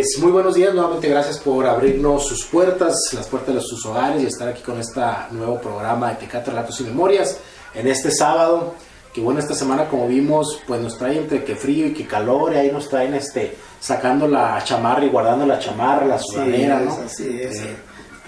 Pues muy buenos días, nuevamente gracias por abrirnos sus puertas, las puertas de sus hogares y estar aquí con este nuevo programa de Tecate, Relatos y Memorias en este sábado, que bueno, esta semana como vimos, pues nos trae entre que frío y que calor, y ahí nos traen sacando la chamarra y guardando la chamarra, la sudadera, ¿no? Así es.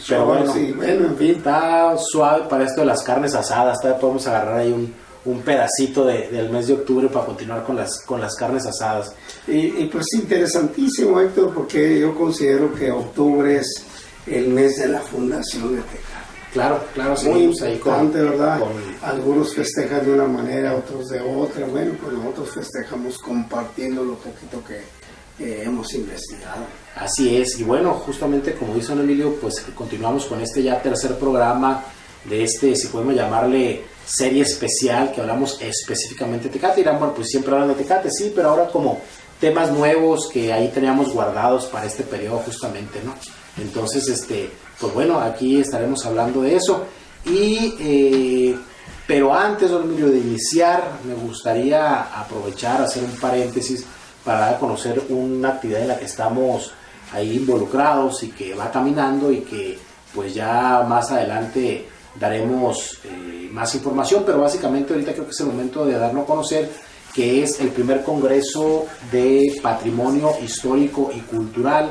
Pero bueno, sí, bueno, en fin. Está suave para esto de las carnes asadas, todavía podemos agarrar ahí un pedacito del mes de octubre para continuar con las carnes asadas. Y pues interesantísimo, Héctor, porque yo considero que octubre es el mes de la fundación de Tecate. Claro, Muy importante, ahí ¿verdad? Algunos festejan de una manera, otros de otra. Bueno, pues nosotros festejamos compartiendo lo poquito que hemos investigado. Así es, y bueno, justamente como dice don Emilio, pues continuamos con este ya tercer programa de si podemos llamarle serie especial, que hablamos específicamente de Tecate. Dirán, bueno, pues siempre hablan de Tecate, sí, pero ahora como temas nuevos que ahí teníamos guardados para este periodo justamente, ¿no? Entonces, pues bueno, aquí estaremos hablando de eso. Pero antes, don Emilio, de iniciar, me gustaría aprovechar, hacer un paréntesis para dar a conocer una actividad en la que estamos ahí involucrados y que va caminando y que pues ya más adelante daremos más información, pero básicamente ahorita creo que es el momento de darnos a conocer que es el primer Congreso de Patrimonio Histórico y Cultural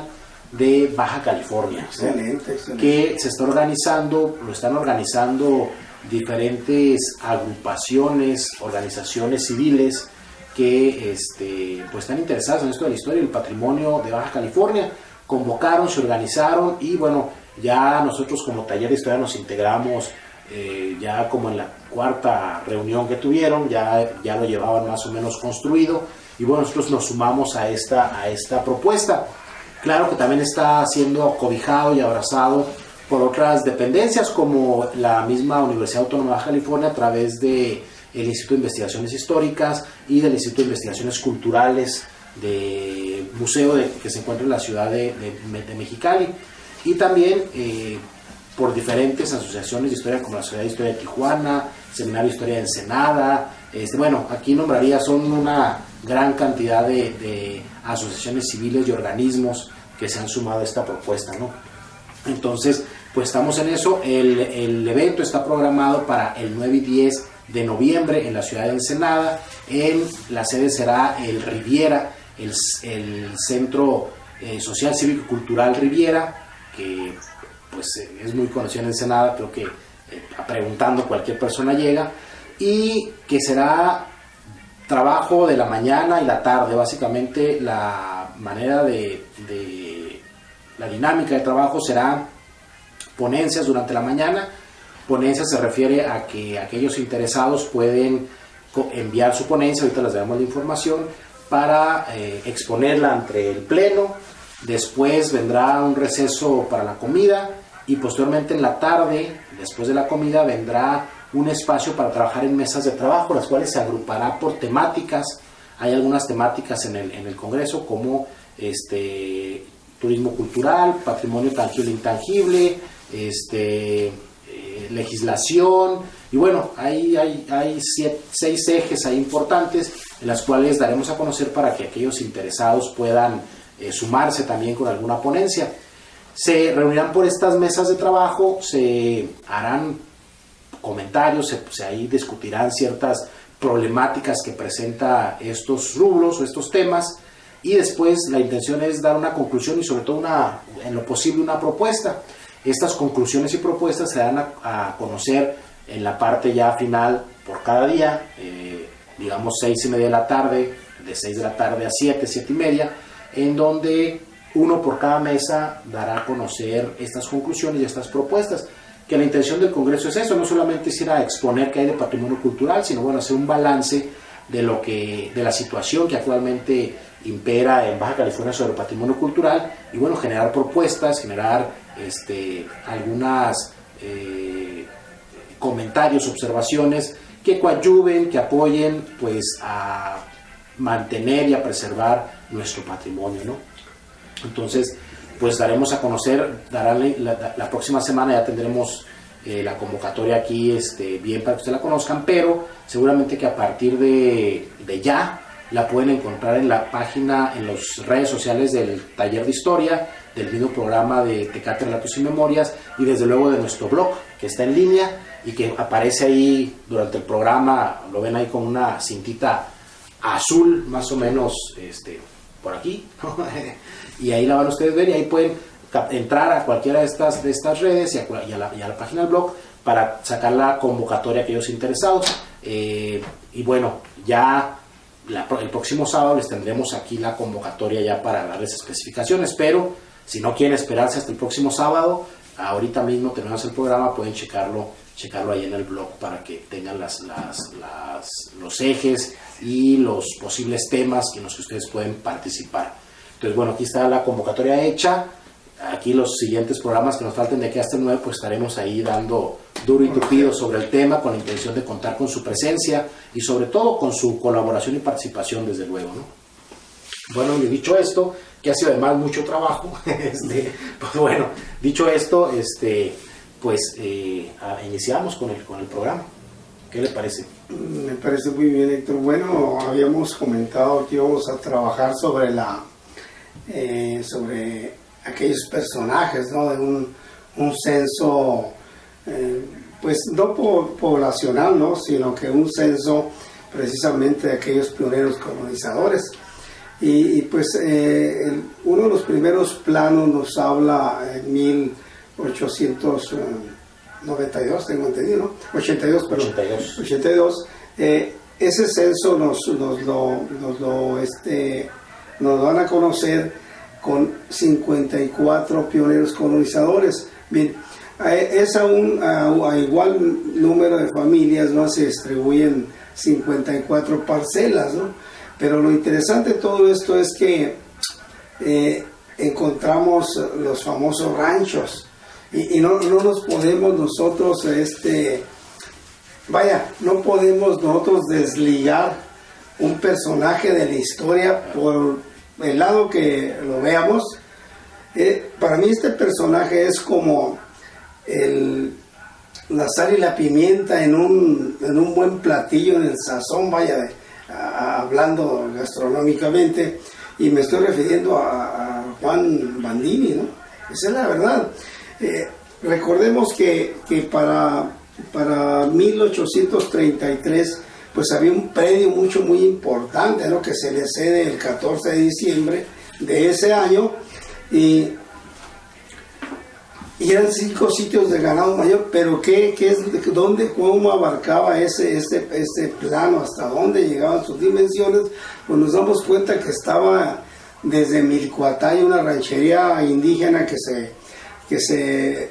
de Baja California. Excelente. Que se está organizando, lo están organizando diferentes agrupaciones, organizaciones civiles que pues están interesadas en esto de la historia y el patrimonio de Baja California. Convocaron, se organizaron y bueno, ya nosotros como taller de historia nos integramos ya como en la cuarta reunión que tuvieron, ya lo llevaban más o menos construido y bueno, nosotros nos sumamos a esta propuesta. Claro que también está siendo cobijado y abrazado por otras dependencias como la misma Universidad Autónoma de Baja California a través del Instituto de Investigaciones Históricas y del Instituto de Investigaciones Culturales de Museo que se encuentra en la ciudad de Mexicali, y también por diferentes asociaciones de historia como la Sociedad de Historia de Tijuana, Seminario de Historia de Ensenada. Bueno, aquí nombraría, son una gran cantidad de asociaciones civiles y organismos que se han sumado a esta propuesta, ¿no? Entonces, pues estamos en eso. El evento está programado para el 9 y 10 de noviembre en la ciudad de Ensenada. La sede será el Riviera, el Centro Social, Cívico y Cultural Riviera, que pues es muy conocido en Ensenada, creo que preguntando cualquier persona llega, y que será trabajo de la mañana y la tarde. Básicamente la manera la dinámica de trabajo será ponencias durante la mañana. Ponencia se refiere a que aquellos interesados pueden enviar su ponencia, ahorita les damos la información, para exponerla ante el pleno. Después vendrá un receso para la comida y posteriormente en la tarde, después de la comida, vendrá un espacio para trabajar en mesas de trabajo, las cuales se agrupará por temáticas. Hay algunas temáticas en el Congreso como turismo cultural, patrimonio tangible e intangible, legislación, y bueno, hay 6 ejes ahí importantes en las cuales daremos a conocer para que aquellos interesados puedan sumarse también con alguna ponencia. Se reunirán por estas mesas de trabajo, se harán comentarios, ahí discutirán ciertas problemáticas que presenta estos rubros o estos temas, y después la intención es dar una conclusión y sobre todo en lo posible una propuesta. Estas conclusiones y propuestas se dan a conocer en la parte ya final por cada día, digamos 6:30 de la tarde, de 6 de la tarde a 7:30, en donde uno por cada mesa dará a conocer estas conclusiones y estas propuestas. Que la intención del Congreso es eso, no solamente es ir a exponer qué hay de patrimonio cultural, sino bueno, hacer un balance de la situación que actualmente impera en Baja California sobre el patrimonio cultural y bueno, generar propuestas, generar algunas comentarios, observaciones que coadyuven, que apoyen pues a mantener y a preservar nuestro patrimonio, ¿no? Entonces, pues daremos a conocer, la próxima semana ya tendremos la convocatoria aquí bien para que ustedes la conozcan, pero seguramente que a partir de ya la pueden encontrar en la página, en las redes sociales del Taller de Historia, del mismo programa de Tecate Relatos y Memorias, y desde luego de nuestro blog, que está en línea y que aparece ahí durante el programa. Lo ven ahí con una cintita azul, más o menos por aquí, ¿no? Y ahí la van ustedes a ver, y ahí pueden entrar a cualquiera de estas redes y a la página del blog para sacar la convocatoria a aquellos interesados. Y bueno, ya el próximo sábado les tendremos aquí la convocatoria ya para darles especificaciones, pero si no quieren esperarse hasta el próximo sábado, ahorita mismo terminamos el programa, pueden checarlo ahí en el blog para que tengan los ejes y los posibles temas en los que ustedes pueden participar. Entonces, bueno, aquí está la convocatoria hecha. Aquí los siguientes programas que nos falten de aquí hasta el 9, pues estaremos ahí dando duro y tupido sobre el tema, con la intención de contar con su presencia y sobre todo con su colaboración y participación, desde luego, ¿no? Bueno, y dicho esto, que ha sido además mucho trabajo, pues bueno, dicho esto, iniciamos con el programa. ¿Qué le parece? Me parece muy bien, Héctor. Bueno, habíamos comentado que íbamos a trabajar sobre aquellos personajes, ¿no? De un censo, pues no poblacional, ¿no? Sino que un censo precisamente de aquellos pioneros colonizadores. Y pues uno de los primeros planos nos habla en 1892, tengo entendido, ¿no? 82, perdón. 82. Ese censo nos dan a conocer con 54 pioneros colonizadores. Bien, es a igual número de familias, ¿no? Se distribuyen 54 parcelas, ¿no? Pero lo interesante de todo esto es que encontramos los famosos ranchos y no nos podemos nosotros, no podemos nosotros desligar un personaje de la historia por el lado que lo veamos. Para mí este personaje es como la sal y la pimienta en un buen platillo, en el sazón, hablando gastronómicamente, y me estoy refiriendo a Juan Bandini, ¿no? Esa es la verdad. Recordemos que para 1833 pues había un predio muy importante, ¿no? Que se le cede el 14 de diciembre de ese año, y eran 5 sitios de ganado mayor. Pero ¿cómo abarcaba ese plano? ¿Hasta dónde llegaban sus dimensiones? Pues nos damos cuenta que estaba desde Milcuatay, una ranchería indígena que se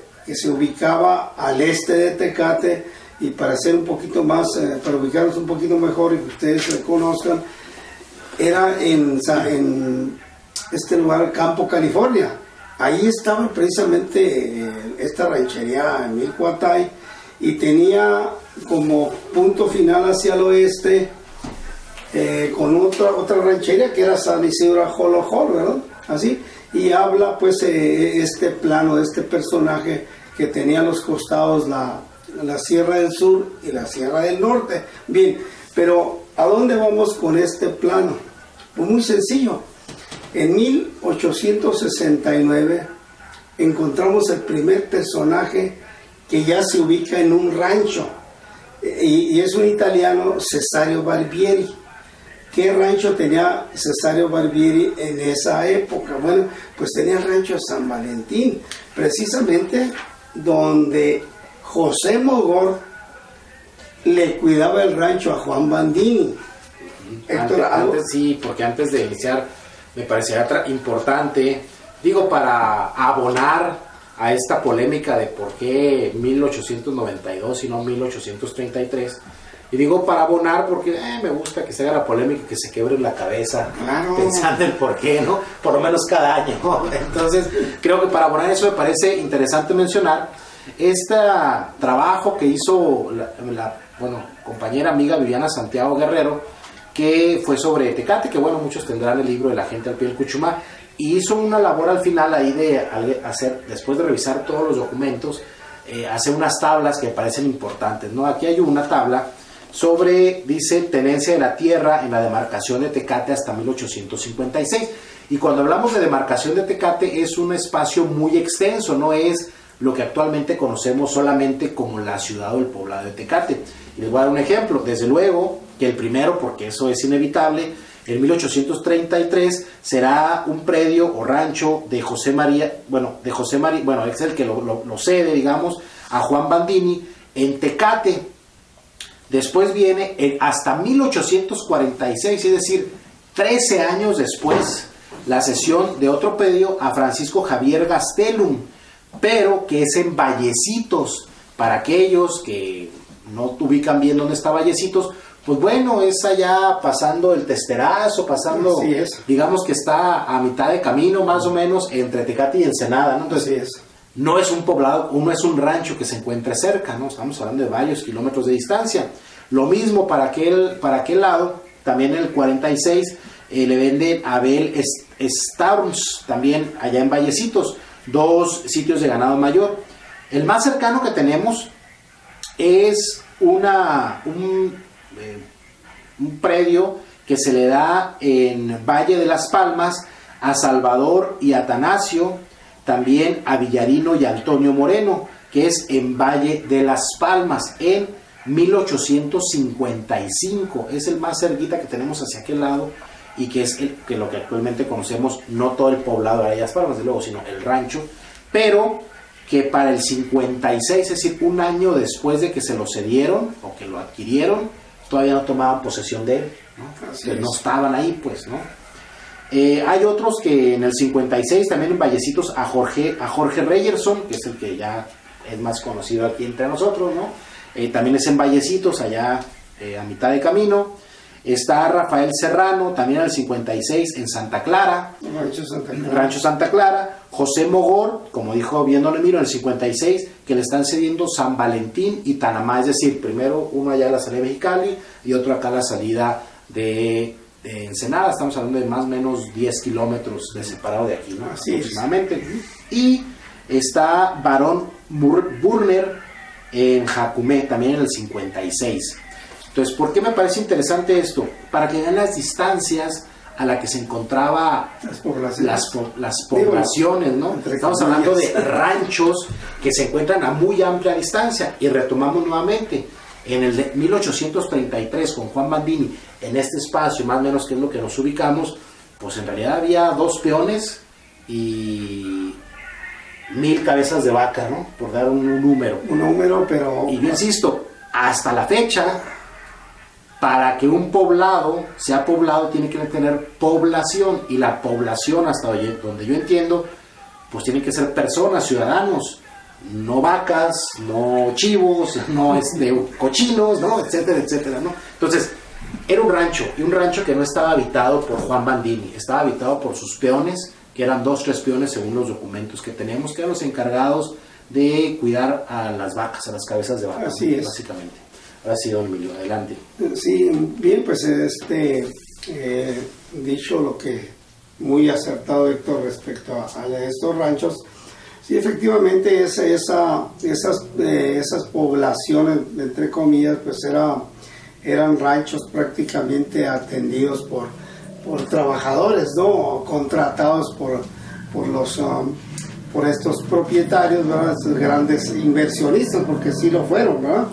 ubicaba al este de Tecate, y para hacer un poquito más, para ubicarnos un poquito mejor y que ustedes conozcan, era en este lugar, Campo, California. Ahí estaba precisamente esta ranchería en Milcuatay, y tenía como punto final hacia el oeste con otra ranchería que era San Isidro Ajolojol, ¿verdad? Así, y habla pues este plano de este personaje que tenía a los costados la Sierra del Sur y la Sierra del Norte. Bien, pero ¿a dónde vamos con este plano? Pues muy sencillo. En 1869 encontramos el primer personaje que ya se ubica en un rancho, y es un italiano, Cesario Barbieri. ¿Qué rancho tenía Cesario Barbieri en esa época? Bueno, pues tenía el rancho San Valentín, precisamente donde José Mogor le cuidaba el rancho a Juan Bandini. Héctor, sí, porque antes de iniciar me parecía importante, digo, para abonar a esta polémica de por qué 1892 y no 1833, y digo para abonar porque me gusta que se haga la polémica, que se quiebre la cabeza, claro, pensando en por qué, ¿no? Por lo menos cada año, ¿no? Entonces creo que para abonar eso me parece interesante mencionar este trabajo que hizo la compañera amiga Viviana Santiago Guerrero, que fue sobre Tecate, que bueno, muchos tendrán el libro de La gente al pie del Cuchumá, y hizo una labor al final ahí de hacer, después de revisar todos los documentos, hacer unas tablas que me parecen importantes, ¿no? Aquí hay una tabla sobre, dice, tenencia de la tierra en la demarcación de Tecate hasta 1856. Y cuando hablamos de demarcación de Tecate es un espacio muy extenso, no es lo que actualmente conocemos solamente como la ciudad o el poblado de Tecate. Y les voy a dar un ejemplo. Desde luego que el primero, porque eso es inevitable, en 1833 será un predio o rancho de José María, bueno, es el que lo cede, digamos, a Juan Bandini en Tecate. Después viene hasta 1846, es decir, 13 años después, la cesión de otro predio a Francisco Javier Gastelum, pero que es en Vallecitos. Para aquellos que no ubican bien dónde está Vallecitos, pues bueno, es allá pasando el Testerazo, pasando, digamos que está a mitad de camino más o menos entre Tecate y Ensenada, ¿no? Entonces, no es un poblado, no es un rancho que se encuentre cerca, ¿no? Estamos hablando de varios kilómetros de distancia. Lo mismo para aquel lado, también en el 46, le venden a Abel Starnes, también allá en Vallecitos, 2 sitios de ganado mayor. El más cercano que tenemos es un predio que se le da en Valle de las Palmas a Salvador y Atanasio, también a Villarino y Antonio Moreno, que es en Valle de las Palmas, en 1855. Es el más cerquita que tenemos hacia aquel lado y que es lo que actualmente conocemos, no todo el poblado de Valle de las Palmas, desde luego, sino el rancho, pero que para el 56, es decir, un año después de que se lo cedieron o que lo adquirieron, todavía no tomaban posesión de él, ¿no? Que no estaban ahí, pues, ¿no? Hay otros que en el 56, también en Vallecitos, a Jorge Reyerson, que es el que ya es más conocido aquí entre nosotros, ¿no? También es en Vallecitos, allá a mitad de camino. Está Rafael Serrano, también en el 56, en Santa Clara, Rancho Santa Clara. José Mogor, como dijo bien Don Emilio, en el 56, que le están cediendo San Valentín y Tanamá, es decir, primero uno allá a la salida de Mexicali y otro acá a la salida de Ensenada. Estamos hablando de más o menos 10 kilómetros de separado de aquí, ¿no? Así aproximadamente. Y está Barón Burner en Jacumé, también en el 56. Entonces, ¿por qué me parece interesante esto? Para que vean las distancias a la que se encontraba las poblaciones, ¿no? Estamos hablando de ranchos que se encuentran a muy amplia distancia. Y retomamos nuevamente, en el de 1833 con Juan Bandini, en este espacio, más o menos que es lo que nos ubicamos, pues en realidad había 2 peones y 1000 cabezas de vaca, ¿no? Por dar un número. Un número, pero... Y yo insisto, hasta la fecha, para que un poblado sea poblado tiene que tener población, y la población, hasta donde yo entiendo, pues tiene que ser personas, ciudadanos, no vacas, no chivos, no cochinos, ¿no? Etcétera, etcétera, ¿no? Entonces, era un rancho, y un rancho que no estaba habitado por Juan Bandini, estaba habitado por sus peones, que eran 2 o 3 peones según los documentos que tenemos, que eran los encargados de cuidar a las vacas, a las cabezas de vacas. Así es. Básicamente. Ahora sí, don Emilio, adelante. Sí, bien, pues dicho lo que muy acertado Héctor respecto a estos ranchos. Sí, efectivamente esas poblaciones, entre comillas, pues eran ranchos prácticamente atendidos por trabajadores, ¿no? Contratados por estos propietarios, ¿verdad? Estos grandes inversionistas, porque sí lo fueron, ¿verdad?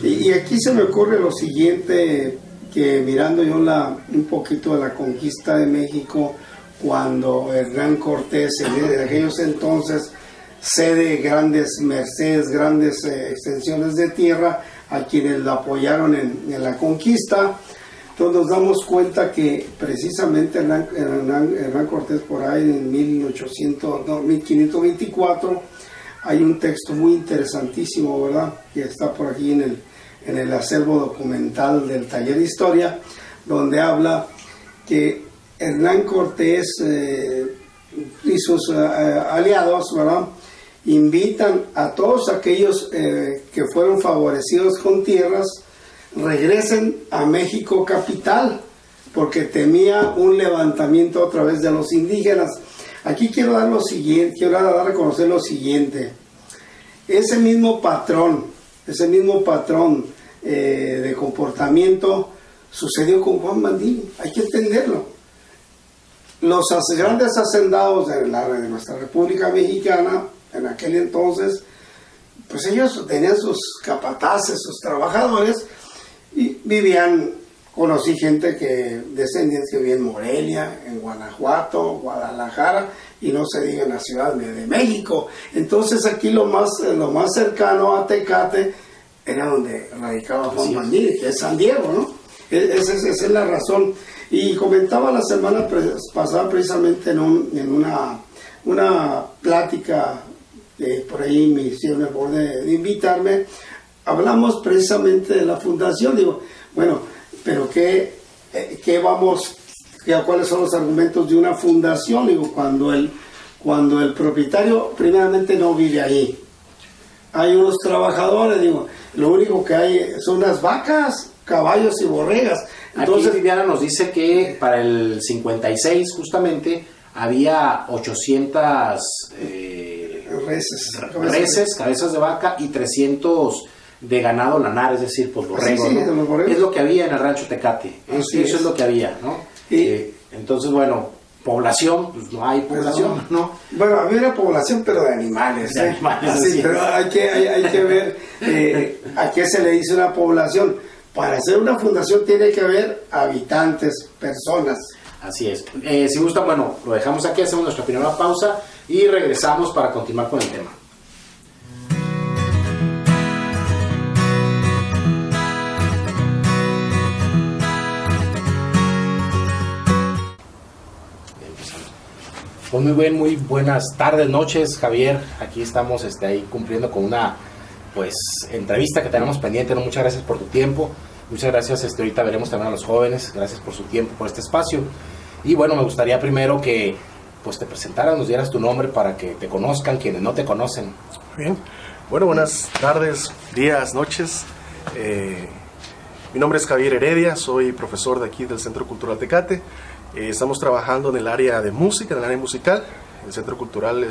Y aquí se me ocurre lo siguiente, que mirando yo un poquito de la conquista de México, cuando Hernán Cortés en aquellos entonces cede grandes mercedes, grandes extensiones de tierra a quienes lo apoyaron en la conquista. Entonces nos damos cuenta que precisamente Hernán Cortés, por ahí en 1524, hay un texto muy interesantísimo, ¿verdad?, que está por aquí en el acervo documental del Taller de Historia, donde habla que Hernán Cortés y sus aliados, ¿verdad?, invitan a todos aquellos que fueron favorecidos con tierras, regresen a México capital, porque temía un levantamiento otra vez de los indígenas. Aquí quiero dar a reconocer lo siguiente. Ese mismo patrón de comportamiento sucedió con Juan Mandini, hay que entenderlo. Los grandes hacendados de nuestra República Mexicana, en aquel entonces, pues ellos tenían sus capataces, sus trabajadores, y vivían, conocí gente descendientes que vivían en Morelia, en Guanajuato, Guadalajara, y no se diga en la Ciudad de México. Entonces aquí lo más cercano a Tecate era donde radicaba Juan Mandini, que es San Diego, ¿no? Esa es la razón. Y comentaba la semana pasada precisamente en una plática, por ahí me hicieron el favor de invitarme, hablamos precisamente de la fundación. Digo, bueno, pero ¿cuáles son los argumentos de una fundación? Digo, cuando el propietario primeramente no vive ahí, hay unos trabajadores, digo, lo único que hay son unas vacas, caballos y borregas. Entonces, aquí Viviana nos dice que para el 56 justamente había 800 reses, cabezas de vaca, y 300 de ganado lanar, es decir, pues borregos, sí, ¿no? Es lo que había en el rancho Tecate, eso es lo que había, ¿no? Entonces, bueno, población, pues no hay población, ¿no? Bueno, había una población, pero de animales. De animales, sí, pero hay que ver a qué se le dice una población. Para hacer una fundación tiene que haber habitantes, personas. Así es. Si gustan, bueno, lo dejamos aquí, hacemos nuestra primera pausa y regresamos para continuar con el tema. Pues muy buenas tardes, noches, Javier. Aquí estamos ahí cumpliendo con una entrevista que tenemos pendiente, ¿no? Muchas gracias por tu tiempo, muchas gracias, ahorita veremos también a los jóvenes, gracias por su tiempo, por este espacio. Y bueno, me gustaría primero que pues te presentaras, nos dieras tu nombre para que te conozcan quienes no te conocen. Bien, bueno, buenas tardes, días, noches. Mi nombre es Javier Heredia, soy profesor de aquí del Centro Cultural Tecate. Estamos trabajando en el área de música, en el área musical. El Centro Cultural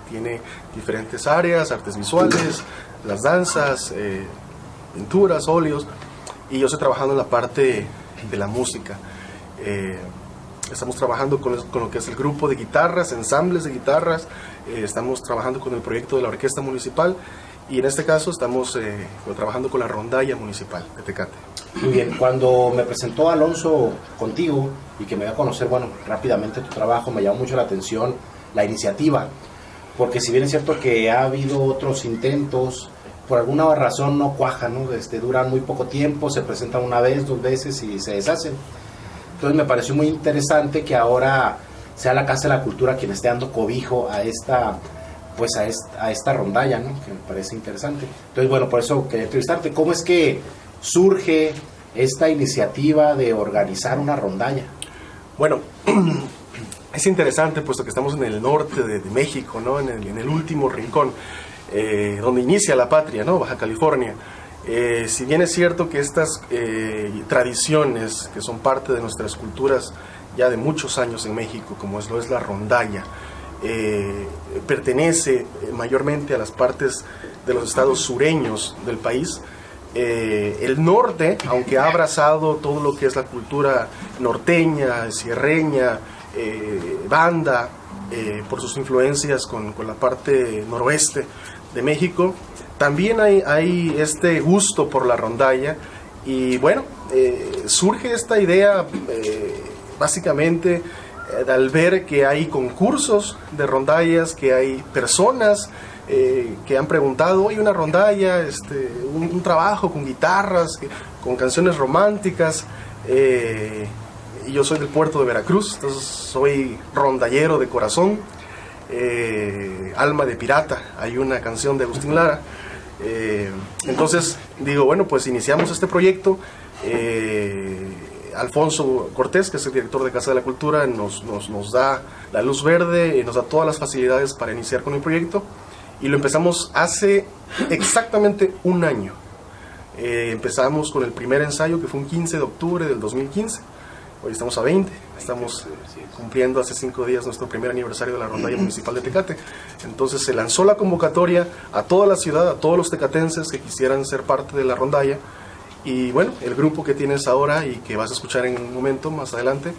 tiene diferentes áreas, artes visuales, las danzas, pinturas, óleos, y yo estoy trabajando en la parte de la música. Estamos trabajando con lo que es el grupo de guitarras, ensambles de guitarras, estamos trabajando con el proyecto de la Orquesta Municipal, y en este caso estamos trabajando con la Rondalla Municipal de Tecate. Muy bien, cuando me presentó Alonso contigo y que me dio a conocer, bueno, rápidamente tu trabajo, me llamó mucho la atención la iniciativa, porque si bien es cierto que ha habido otros intentos, por alguna razón no cuajan, ¿no? Duran muy poco tiempo, se presentan una vez, 2 veces y se deshacen. Entonces me pareció muy interesante que ahora sea la Casa de la Cultura quien esté dando cobijo a esta rondalla, ¿no? Que me parece interesante. Entonces, bueno, por eso quería entrevistarte. ¿Cómo es que surge esta iniciativa de organizar una rondalla? Bueno, es interesante puesto que estamos en el norte de México, ¿no? En el último rincón, donde inicia la patria, ¿no? Baja California. Si bien es cierto que estas tradiciones que son parte de nuestras culturas ya de muchos años en México, como lo es la rondalla, pertenece mayormente a las partes de los estados sureños del país, el norte, aunque ha abrazado todo lo que es la cultura norteña, sierreña, banda, por sus influencias con la parte noroeste de México, también hay este gusto por la rondalla. Y bueno, surge esta idea básicamente al ver que hay concursos de rondallas, que hay personas que han preguntado, oye, una rondalla, un trabajo con guitarras, con canciones románticas. Y yo soy del puerto de Veracruz, entonces soy rondallero de corazón, alma de pirata, hay una canción de Agustín Lara. Entonces digo, bueno, pues iniciamos este proyecto. Alfonso Cortés, que es el director de Casa de la Cultura, nos da la luz verde, nos da todas las facilidades para iniciar con el proyecto, y lo empezamos hace exactamente un año. Empezamos con el primer ensayo, que fue un 15 de octubre del 2015. Hoy estamos a 20, estamos cumpliendo hace 5 días nuestro primer aniversario de la Rondalla Municipal de Tecate. Entonces se lanzó la convocatoria a toda la ciudad, a todos los tecatenses que quisieran ser parte de la rondalla, Y bueno, el grupo que tienes ahora y que vas a escuchar en un momento más adelante,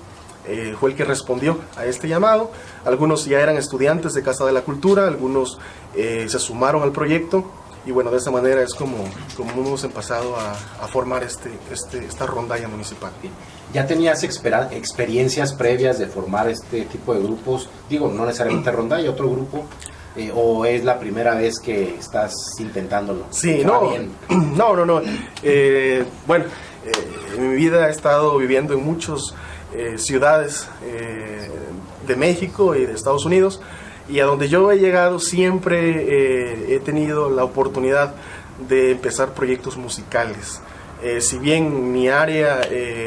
fue el que respondió a este llamado. Algunos ya eran estudiantes de Casa de la Cultura, algunos se sumaron al proyecto, y bueno, de esa manera es como hemos empezado a formar esta rondalla municipal. ¿Ya tenías experiencias previas de formar este tipo de grupos? Digo, no necesariamente rondalla, otro grupo, ¿o es la primera vez que estás intentándolo? Sí, no. Bueno, en mi vida he estado viviendo en muchas ciudades de México y de Estados Unidos, y a donde yo he llegado siempre he tenido la oportunidad de empezar proyectos musicales. Si bien mi área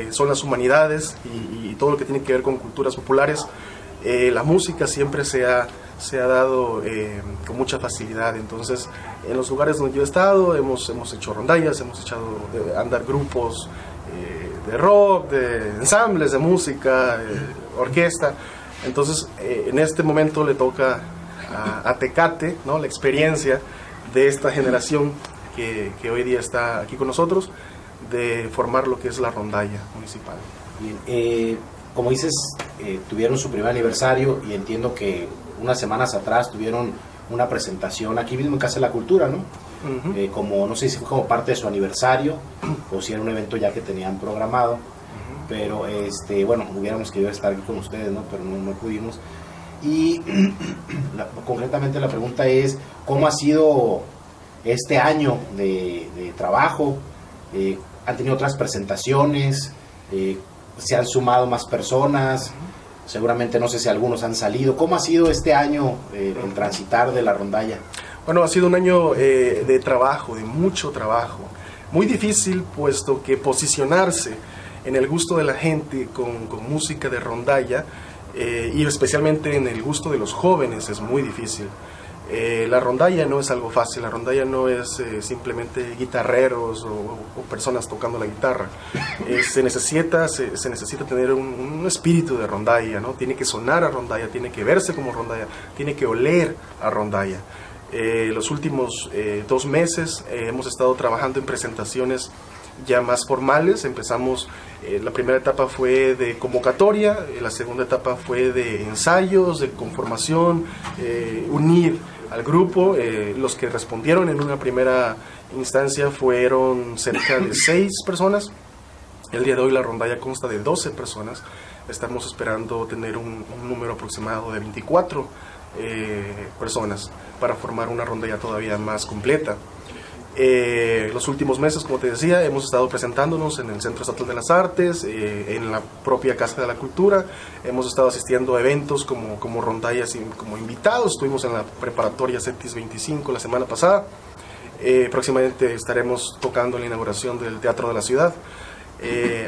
son las humanidades y todo lo que tiene que ver con culturas populares, la música siempre se ha dado con mucha facilidad. Entonces, en los lugares donde yo he estado, hemos hecho rondallas, hemos echado andar grupos de rock, de ensambles de música, orquesta. Entonces, en este momento le toca a Tecate, ¿no?, la experiencia de esta generación que hoy día está aquí con nosotros, de formar lo que es la rondalla municipal. Bien, como dices, tuvieron su primer aniversario, y entiendo que unas semanas atrás tuvieron una presentación aquí mismo en Casa de la Cultura, ¿no? Uh-huh. Como, no sé si fue como parte de su aniversario o si era un evento ya que tenían programado. Uh-huh. Pero bueno, hubiéramos querido estar aquí con ustedes, ¿no? Pero no pudimos. Y concretamente la pregunta es, ¿cómo ha sido este año de trabajo? ¿Han tenido otras presentaciones? ¿Se han sumado más personas? Seguramente, no sé si algunos han salido. ¿Cómo ha sido este año el transitar de la rondalla? Bueno, ha sido un año de trabajo, de mucho trabajo. Muy difícil, puesto que posicionarse en el gusto de la gente con música de rondalla, y especialmente en el gusto de los jóvenes, es muy difícil. La rondalla no es algo fácil, la rondalla no es simplemente guitarreros o personas tocando la guitarra. Se necesita tener un espíritu de rondalla, ¿no? Tiene que sonar a rondalla, tiene que verse como rondalla, tiene que oler a rondalla. Los últimos 2 meses hemos estado trabajando en presentaciones ya más formales. Empezamos, la primera etapa fue de convocatoria, la segunda etapa fue de ensayos, de conformación, unir al grupo. Los que respondieron en una primera instancia fueron cerca de 6 personas. El día de hoy la rondalla consta de 12 personas. Estamos esperando tener un número aproximado de 24 personas para formar una rondalla todavía más completa. Los últimos meses, como te decía, hemos estado presentándonos en el Centro Estatal de las Artes, en la propia Casa de la Cultura. Hemos estado asistiendo a eventos como rondallas y como invitados. Estuvimos en la preparatoria CETIS 25 la semana pasada. Próximamente estaremos tocando la inauguración del Teatro de la Ciudad.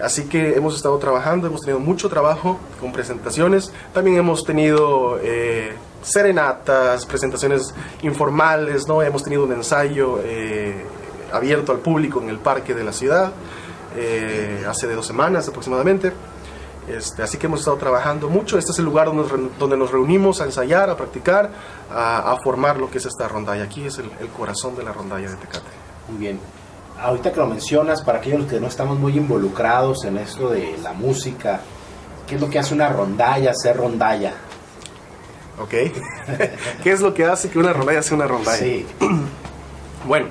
Así que hemos estado trabajando, hemos tenido mucho trabajo con presentaciones. También hemos tenido serenatas, presentaciones informales, ¿no? Hemos tenido un ensayo abierto al público en el parque de la ciudad hace de 2 semanas aproximadamente. Así que hemos estado trabajando mucho. Este es el lugar donde nos reunimos a ensayar, a practicar, a formar lo que es esta rondalla. Aquí es el corazón de la rondalla de Tecate. Muy bien. Ahorita que lo mencionas, para aquellos que no estamos muy involucrados en esto de la música, ¿qué es lo que hace una rondalla ser rondalla? Ok. ¿Qué es lo que hace que una rondalla sea una rondalla? Sí. Bueno,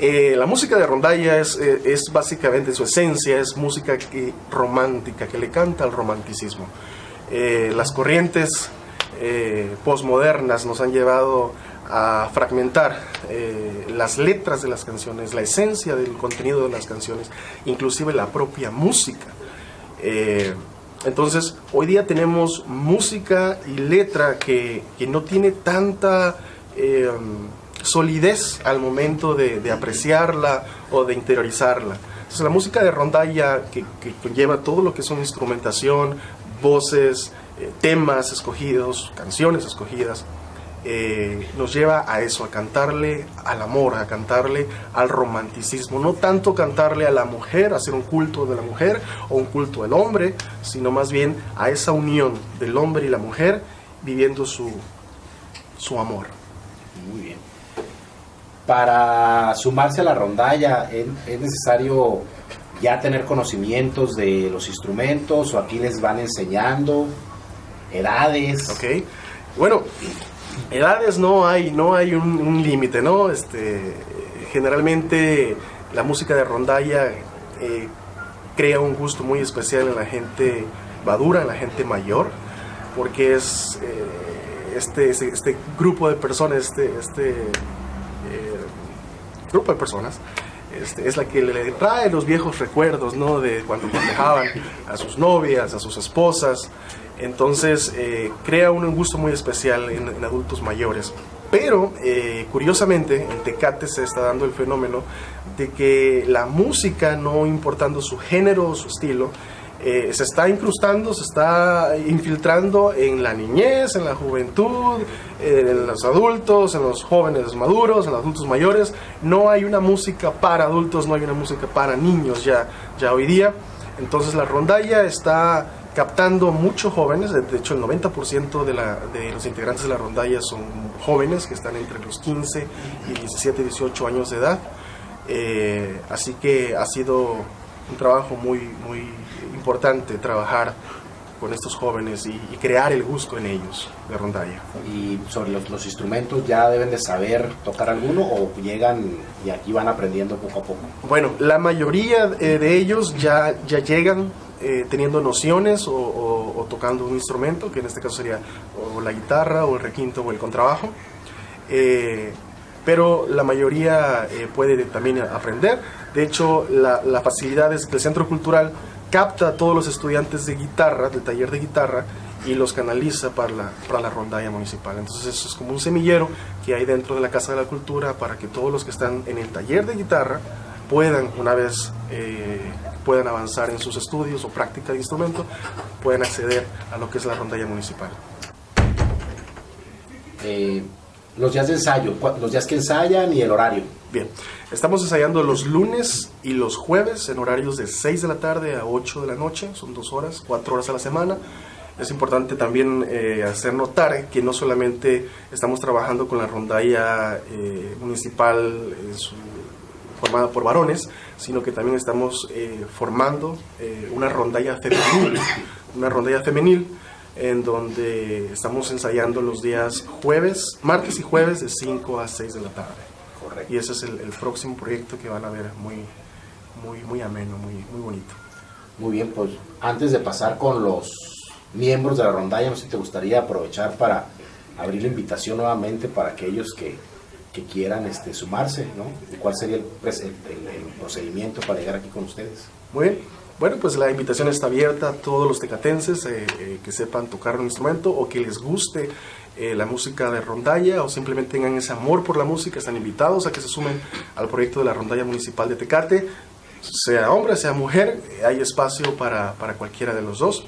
la música de rondalla es básicamente, su esencia es música romántica, que le canta al romanticismo. Las corrientes posmodernas nos han llevado a fragmentar las letras de las canciones, la esencia del contenido de las canciones, inclusive la propia música. Entonces, hoy día tenemos música y letra que no tiene tanta solidez al momento de apreciarla o de interiorizarla. Entonces, la música de rondalla, que conlleva todo lo que son instrumentación, voces, temas escogidos, canciones escogidas, nos lleva a eso, a cantarle al amor, a cantarle al romanticismo, no tanto cantarle a la mujer, hacer un culto de la mujer o un culto del hombre, sino más bien a esa unión del hombre y la mujer viviendo su amor. Muy bien. Para sumarse a la rondalla, ¿es necesario ya tener conocimientos de los instrumentos o aquí les van enseñando? ¿Edades? Ok, bueno, edades no hay un límite, ¿no? Generalmente la música de rondalla crea un gusto muy especial en la gente madura, en la gente mayor, porque es este grupo de personas, grupo de personas, es la que le trae los viejos recuerdos, ¿no? De cuando cortejaban a sus novias, a sus esposas. Entonces crea un gusto muy especial en adultos mayores. Pero curiosamente en Tecate se está dando el fenómeno de que la música, no importando su género o su estilo, se está incrustando, se está infiltrando en la niñez, en la juventud, en los adultos, en los jóvenes maduros, en los adultos mayores. No hay una música para adultos, no hay una música para niños ya hoy día. Entonces la rondalla está captando muchos jóvenes. De hecho el 90% de los integrantes de la rondalla son jóvenes que están entre los 15 y 17, 18 años de edad. Así que ha sido un trabajo muy importante trabajar con estos jóvenes y crear el gusto en ellos de rondalla. ¿Y sobre los instrumentos ya deben de saber tocar alguno o llegan y aquí van aprendiendo poco a poco? Bueno, la mayoría de ellos ya llegan teniendo nociones o tocando un instrumento, que en este caso sería o la guitarra o el requinto o el contrabajo, pero la mayoría puede también aprender. De hecho, la facilidad es que el Centro Cultural capta a todos los estudiantes de guitarra, del taller de guitarra, y los canaliza para la rondalla municipal. Entonces eso es como un semillero que hay dentro de la Casa de la Cultura para que todos los que están en el taller de guitarra puedan, una vez puedan avanzar en sus estudios o práctica de instrumento, puedan acceder a lo que es la rondalla municipal. Los días de ensayo, los días que ensayan y el horario. Bien, estamos ensayando los lunes y los jueves en horarios de 6 de la tarde a 8 de la noche, son 2 horas, 4 horas a la semana. Es importante también hacer notar que no solamente estamos trabajando con la rondalla municipal formada por varones, sino que también estamos formando una rondalla femenil, en donde estamos ensayando los días martes y jueves de 5 a 6 de la tarde. Correcto. Y ese es el próximo proyecto que van a ver muy ameno, muy bonito. Muy bien, pues antes de pasar con los miembros de la rondalla, no sé si te gustaría aprovechar para abrir la invitación nuevamente para aquellos que quieran sumarse, ¿no? ¿Cuál sería el procedimiento para llegar aquí con ustedes? Muy bien. Bueno, pues la invitación está abierta a todos los tecatenses que sepan tocar un instrumento o que les guste la música de rondalla o simplemente tengan ese amor por la música. Están invitados a que se sumen al proyecto de la rondalla municipal de Tecate, sea hombre, sea mujer, hay espacio para cualquiera de los dos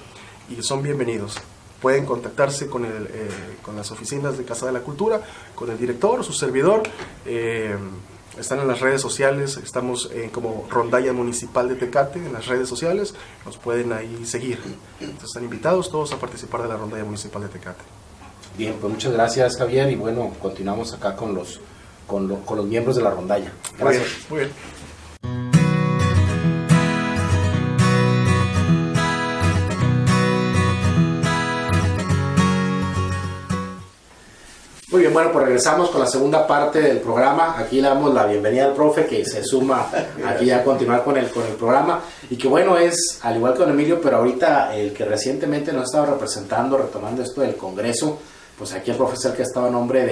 y son bienvenidos. Pueden contactarse con las oficinas de Casa de la Cultura, con el director, su servidor. Están en las redes sociales, estamos como Rondalla Municipal de Tecate en las redes sociales, nos pueden ahí seguir. Entonces están invitados todos a participar de la Rondalla Municipal de Tecate. Bien, pues muchas gracias, Javier, y bueno, continuamos acá con los miembros de la rondalla. Gracias. Muy bien. Muy bien, bueno, pues regresamos con la segunda parte del programa. Aquí le damos la bienvenida al profe que se suma aquí a continuar con el programa. Y que bueno, es al igual que don Emilio, pero ahorita el que recientemente nos estaba representando, retomando esto del Congreso, pues aquí el profe es el que estaba a nombre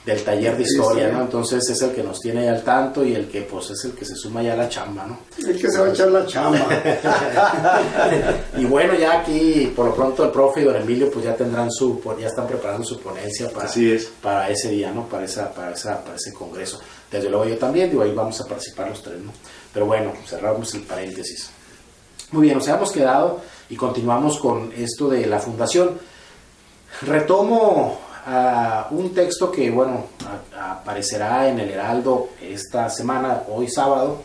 del taller de historia, ¿no? Entonces es el que nos tiene ya al tanto y el que pues es el que se suma ya a la chamba, ¿no? El que se va a echar la chamba. Y bueno, ya aquí por lo pronto el profe y don Emilio pues ya tendrán ya están preparando su ponencia para ese día, ¿no? Para ese congreso. Desde luego yo también, digo, ahí vamos a participar los tres, ¿no? Pero bueno, cerramos el paréntesis. Muy bien, nos hemos quedado y continuamos con esto de la fundación. Retomo un texto que, bueno, aparecerá en el Heraldo esta semana, hoy sábado,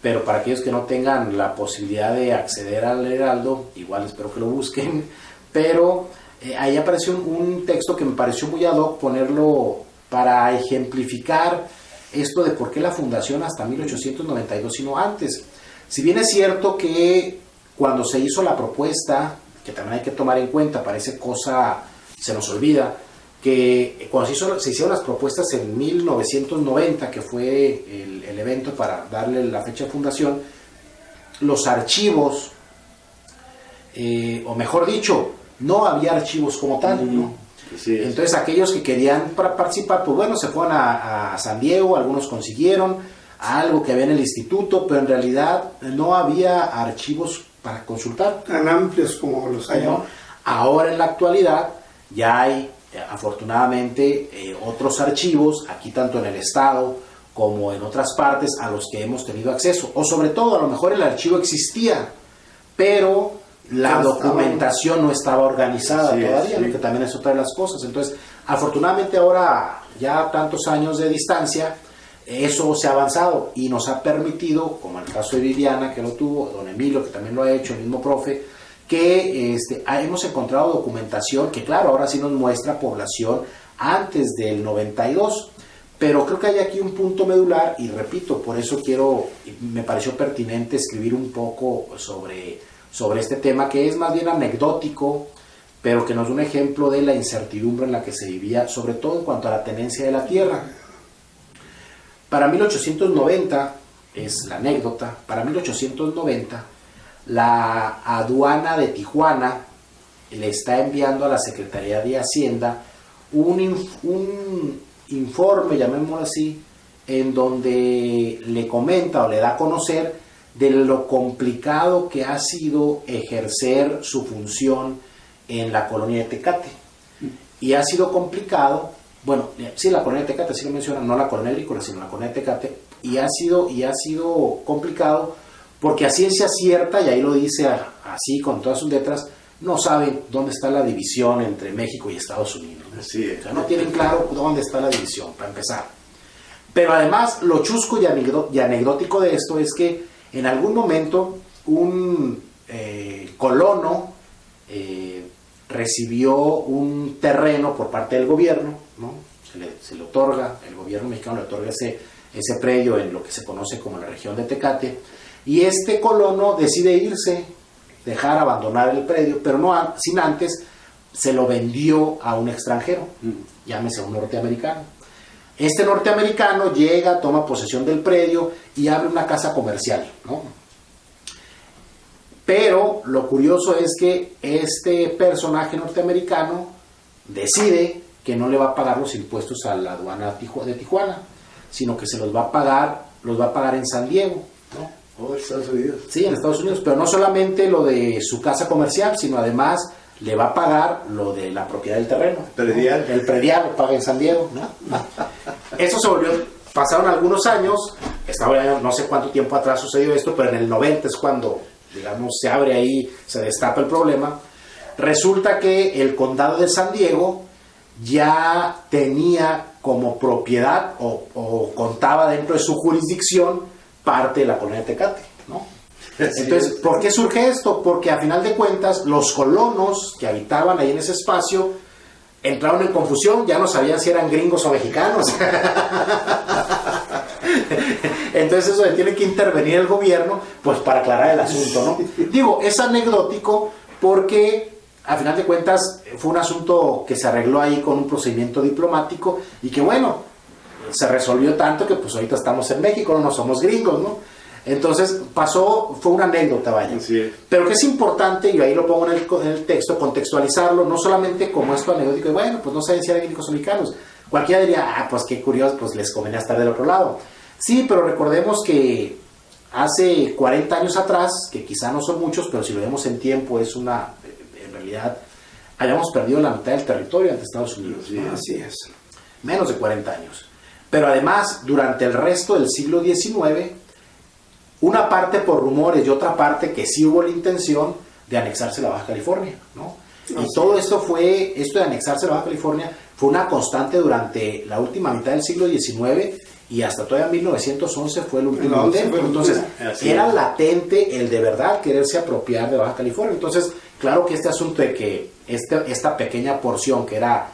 pero para aquellos que no tengan la posibilidad de acceder al Heraldo, igual espero que lo busquen, pero ahí apareció un texto que me pareció muy ad hoc ponerlo para ejemplificar esto de por qué la fundación hasta 1892 y no antes. Si bien es cierto que cuando se hizo la propuesta, que también hay que tomar en cuenta, parece cosa, se nos olvida, que cuando se hicieron las propuestas en 1990, que fue el evento para darle la fecha de fundación, los archivos, o mejor dicho, no había archivos como tal, ¿no? Sí, entonces aquellos que querían participar, pues bueno, se fueron a San Diego, algunos consiguieron algo que había en el instituto, pero en realidad no había archivos para consultar. Tan amplios como los hay ahora. Ahora en la actualidad ya hay afortunadamente otros archivos, aquí tanto en el estado como en otras partes, a los que hemos tenido acceso, o sobre todo a lo mejor el archivo existía, pero la documentación no estaba organizada todavía, ¿no? Que también es otra de las cosas. Entonces, afortunadamente ahora, ya tantos años de distancia, eso se ha avanzado y nos ha permitido, como en el caso de Viviana, que lo tuvo, don Emilio, que también lo ha hecho, el mismo profe, que hemos encontrado documentación que, claro, ahora sí nos muestra población antes del 92, pero creo que hay aquí un punto medular, y repito, por eso me pareció pertinente escribir un poco sobre este tema, que es más bien anecdótico, pero que nos da un ejemplo de la incertidumbre en la que se vivía, sobre todo en cuanto a la tenencia de la tierra. Para 1890, es la anécdota, para 1890, la aduana de Tijuana le está enviando a la Secretaría de Hacienda un informe, llamémoslo así, en donde le comenta o le da a conocer de lo complicado que ha sido ejercer su función en la colonia de Tecate. Y ha sido complicado, bueno, sí, la colonia de Tecate, sí lo menciona, no la colonia agrícola, sino la colonia de Tecate, y ha sido complicado porque a ciencia cierta, y ahí lo dice así con todas sus letras, no saben dónde está la división entre México y Estados Unidos, ¿no? Así es. O sea, no tienen claro dónde está la división, para empezar. Pero además, lo chusco y anecdótico de esto es que en algún momento un colono recibió un terreno por parte del gobierno, ¿no? Se le otorga, el gobierno mexicano le otorga ese predio en lo que se conoce como la región de Tecate, y este colono decide irse, dejar abandonar el predio, pero no sin antes se lo vendió a un extranjero, llámese un norteamericano. Este norteamericano llega, toma posesión del predio y abre una casa comercial, ¿no? Pero lo curioso es que este personaje norteamericano decide que no le va a pagar los impuestos a la aduana de Tijuana, sino que se los va a pagar en San Diego, ¿no? Oh, Estados Unidos. Sí, en Estados Unidos, pero no solamente lo de su casa comercial, sino además le va a pagar lo de la propiedad del terreno. Predial. ¿No? El predial lo paga en San Diego, ¿no? Eso se volvió, pasaron algunos años, no sé cuánto tiempo atrás sucedió esto, pero en el 90 es cuando, digamos, se abre ahí, se destapa el problema. Resulta que el condado de San Diego ya tenía como propiedad o contaba dentro de su jurisdicción parte de la colonia de Tecate, ¿no? Entonces, ¿por qué surge esto? Porque a final de cuentas los colonos que habitaban ahí en ese espacio entraron en confusión, ya no sabían si eran gringos o mexicanos. Entonces eso tiene que intervenir el gobierno pues para aclarar el asunto, ¿no? Digo, es anecdótico porque a final de cuentas fue un asunto que se arregló ahí con un procedimiento diplomático y que bueno, se resolvió tanto que pues ahorita estamos en México, no somos gringos, ¿no? Entonces fue una anécdota, vaya. Sí. Pero que es importante, y ahí lo pongo en el texto, contextualizarlo, no solamente como esto anecdótico, y bueno, pues no saben si eran gringos o mexicanos. Cualquiera diría, pues qué curioso, pues les convenía estar del otro lado. Sí, pero recordemos que hace 40 años atrás, que quizá no son muchos, pero si lo vemos en tiempo, en realidad, hayamos perdido la mitad del territorio ante Estados Unidos. Sí, ¿no? Así es. Menos de 40 años. Pero además, durante el resto del siglo XIX, una parte por rumores y otra parte que sí hubo la intención de anexarse la Baja California, ¿no? Y todo esto de anexarse la Baja California fue una constante durante la última mitad del siglo XIX y hasta todavía 1911 fue el último intento. Entonces, era latente el de verdad quererse apropiar de Baja California. Entonces, claro que este asunto de que esta pequeña porción que era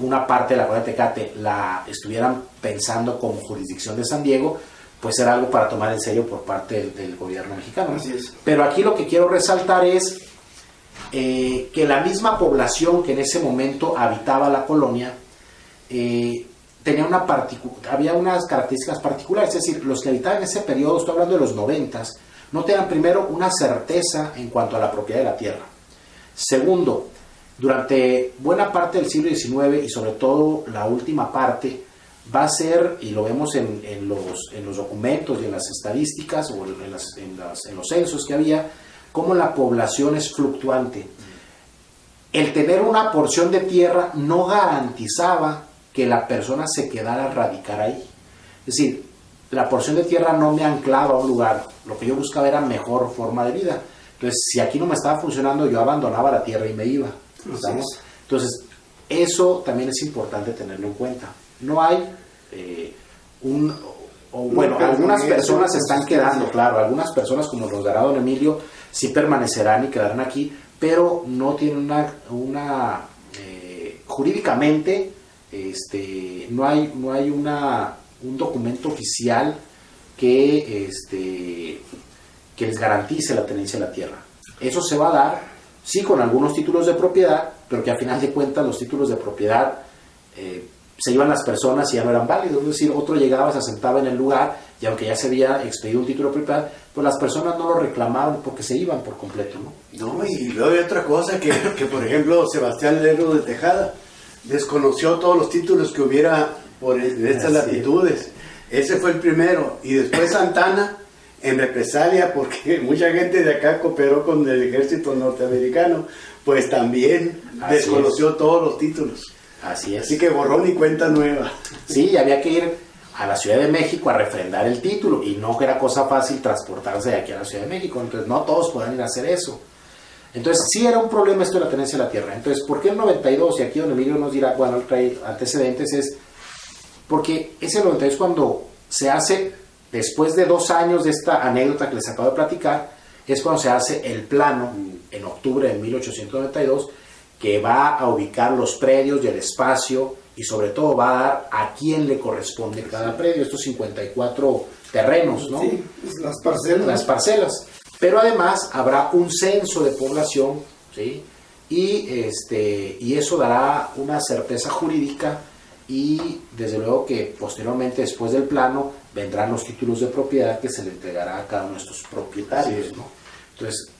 una parte de la colonia Tecate la estuvieran pensando como jurisdicción de San Diego, pues era algo para tomar en serio por parte del gobierno mexicano. Así es. Pero aquí lo que quiero resaltar es que la misma población que en ese momento habitaba la colonia tenía había unas características particulares, es decir, los que habitaban en ese periodo, estoy hablando de los 90s, no tenían primero una certeza en cuanto a la propiedad de la tierra. Segundo, durante buena parte del siglo XIX y sobre todo la última parte, va a ser, y lo vemos en los documentos y en las estadísticas o en los censos que había, cómo la población es fluctuante. El tener una porción de tierra no garantizaba que la persona se quedara a radicar ahí. Es decir, la porción de tierra no me anclaba a un lugar, lo que yo buscaba era mejor forma de vida. Entonces, si aquí no me estaba funcionando, yo abandonaba la tierra y me iba. ¿Estamos? Entonces, eso también es importante tenerlo en cuenta. No hay algunas personas se están quedando, claro, algunas personas como los de Don Emilio sí permanecerán y quedarán aquí, pero no tienen jurídicamente no hay un documento oficial que les garantice la tenencia de la tierra. Eso se va a dar, sí, con algunos títulos de propiedad, pero que a final de cuentas los títulos de propiedad se iban las personas y ya no eran válidos. Es decir, otro llegaba, se asentaba en el lugar y aunque ya se había expedido un título de propiedad, pues las personas no lo reclamaban porque se iban por completo, ¿no? No, y luego hay otra cosa que por ejemplo, Sebastián Lerdo de Tejada desconoció todos los títulos que hubiera por estas latitudes. Ese fue el primero. Y después Santana, en represalia, porque mucha gente de acá cooperó con el ejército norteamericano, pues también desconoció todos los títulos. Así es. Así que borrón y cuenta nueva. Sí, había que ir a la Ciudad de México a refrendar el título y no era cosa fácil transportarse de aquí a la Ciudad de México, entonces no todos podían ir a hacer eso. Entonces sí era un problema esto de la tenencia de la tierra. Entonces, ¿por qué el 92? Y aquí don Emilio nos dirá, bueno, trae antecedentes, es porque ese 92 cuando se hace, después de 2 años de esta anécdota que les acabo de platicar, es cuando se hace el plano, en octubre de 1892, que va a ubicar los predios y el espacio y sobre todo va a dar a quién le corresponde cada predio, estos 54 terrenos, ¿no? Sí, las parcelas. Las parcelas. Pero además habrá un censo de población, ¿sí? Y eso dará una certeza jurídica y desde luego que posteriormente, después del plano, vendrán los títulos de propiedad que se le entregará a cada uno de estos propietarios, ¿no? Entonces,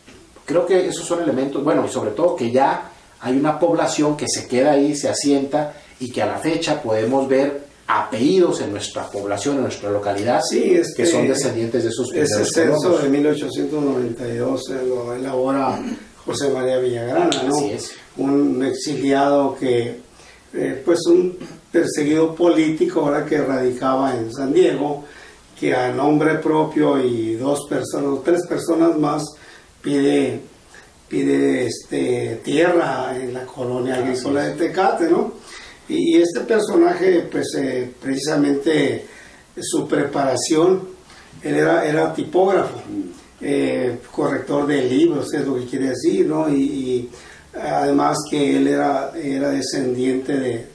creo que esos son elementos, bueno, y sobre todo que ya hay una población que se queda ahí, se asienta y que a la fecha podemos ver apellidos en nuestra población, en nuestra localidad, sí, que son descendientes de esos primeros ese censo colonos. de 1892 lo elabora José María Villagrana, ¿no? Así es. Un exiliado que, pues un perseguido político, ahora que radicaba en San Diego, que a nombre propio y 3 personas más pide tierra en la colonia agrícola de Tecate, ¿no? Y este personaje, pues precisamente su preparación, él era tipógrafo, corrector de libros, es lo que quiere decir, ¿no? Y además que él era descendiente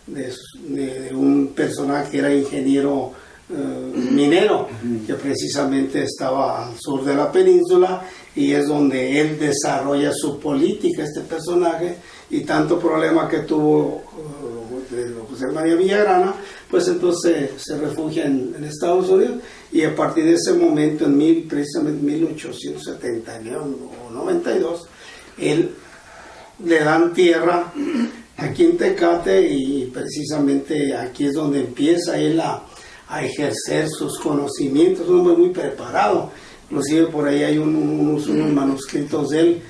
de un personaje que era ingeniero minero, que precisamente estaba al sur de la península, y es donde él desarrolla su política, este personaje, y tanto problema que tuvo José María Villagrana, pues entonces se refugia en Estados Unidos, y a partir de ese momento, precisamente 1871 o 92, él le dan tierra aquí en Tecate, y precisamente aquí es donde empieza él a ejercer sus conocimientos. Es un hombre muy preparado, inclusive por ahí hay unos manuscritos de él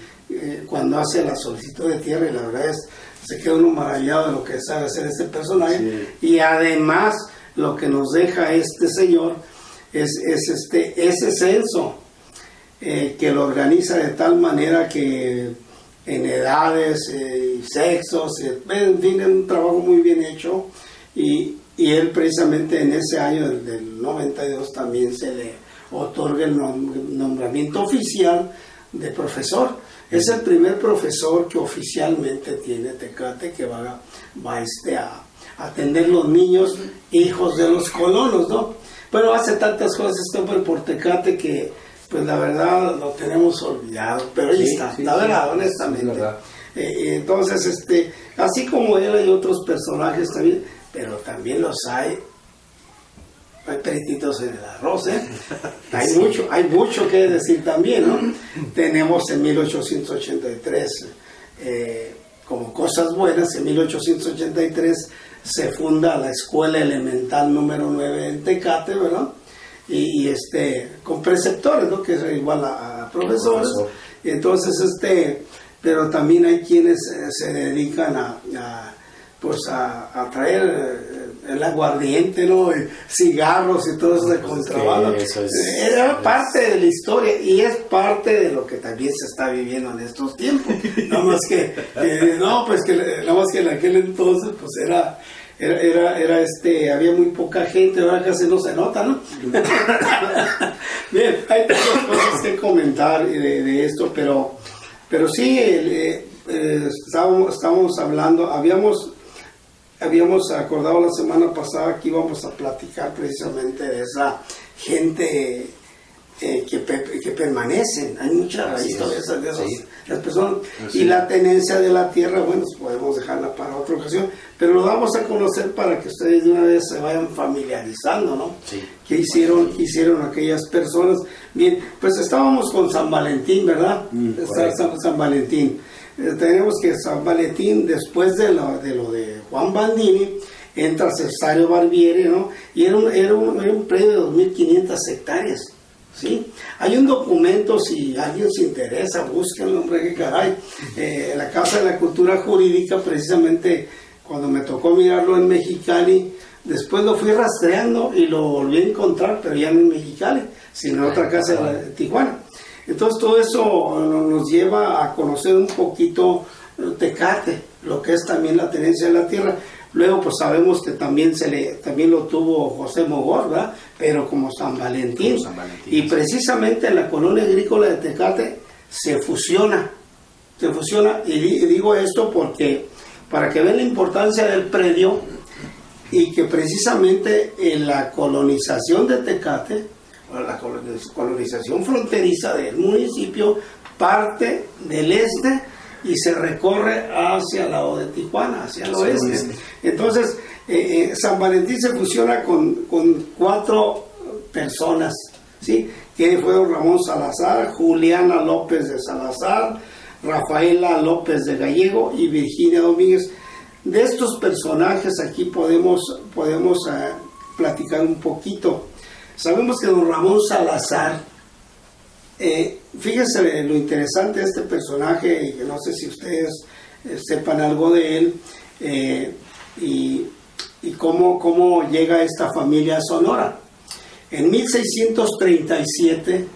cuando hace la solicitud de tierra, y la verdad se queda uno maravillado de lo que sabe hacer este personaje. Sí. Y además lo que nos deja este señor es ese censo que lo organiza de tal manera que en edades, sexos, en fin, es un trabajo muy bien hecho, y él precisamente en ese año del 92 también se le otorga el nombramiento oficial de profesor. Es el primer profesor que oficialmente tiene Tecate, que va a atender los niños hijos de los colonos, ¿no? Pero hace tantas cosas este hombre por Tecate que, pues la verdad, lo tenemos olvidado. Pero ahí está, la verdad, honestamente. Es verdad. Entonces, así como él, hay otros personajes también, pero también los hay perititos en el arroz, ¿eh? Hay mucho que decir también, ¿no? Tenemos en 1883, como cosas buenas, en 1883 se funda la Escuela Elemental número 9 en Tecate, ¿verdad? Y con preceptores, ¿no? Que es igual a profesores. Y entonces, pero también hay quienes se dedican a traer el aguardiente, ¿no? Cigarros y todo eso de contrabando. Era parte de la historia y es parte de lo que también se está viviendo en estos tiempos. Nada más que en aquel entonces pues era había muy poca gente, ahora casi no se nota, ¿no? Bien, hay muchas cosas que comentar de esto, pero sí, estábamos hablando, habíamos acordado la semana pasada que íbamos a platicar precisamente de esa gente que permanecen. Hay muchas historias de esas personas. Y la tenencia de la tierra, bueno, podemos dejarla para otra ocasión, pero lo vamos a conocer para que ustedes de una vez se vayan familiarizando, ¿no? Sí. ¿Qué hicieron aquellas personas? Bien, pues estábamos con San Valentín, ¿verdad? San Valentín. Tenemos que San Valentín, después de lo de Juan Bandini, entra Cesario Barbieri, ¿no? Y era un predio de 2.500 hectáreas, ¿sí? Hay un documento, si alguien se interesa, búsquenlo, hombre, que caray. La Casa de la Cultura Jurídica, precisamente cuando me tocó mirarlo en Mexicali, después lo fui rastreando y lo volví a encontrar, pero ya no en Mexicali, sino en otra casa de Tijuana. Entonces todo eso nos lleva a conocer un poquito Tecate, lo que es también la tenencia de la tierra. Luego pues sabemos que también lo tuvo José Mogor, ¿verdad? Pero como San Valentín. Y precisamente en la colonia agrícola de Tecate se fusiona. Y digo esto porque para que vean la importancia del predio y que precisamente en la colonización de Tecate, la colonización fronteriza del municipio, parte del este y se recorre hacia el lado de Tijuana, hacia el oeste. Entonces, San Valentín se fusiona con 4 personas, ¿sí? Que fueron Ramón Salazar, Juliana López de Salazar, Rafaela López de Gallego y Virginia Domínguez. De estos personajes aquí podemos platicar un poquito. Sabemos que don Ramón Salazar, fíjense lo interesante de este personaje, y que no sé si ustedes sepan algo de él, y cómo llega esta familia a Sonora. En 1637,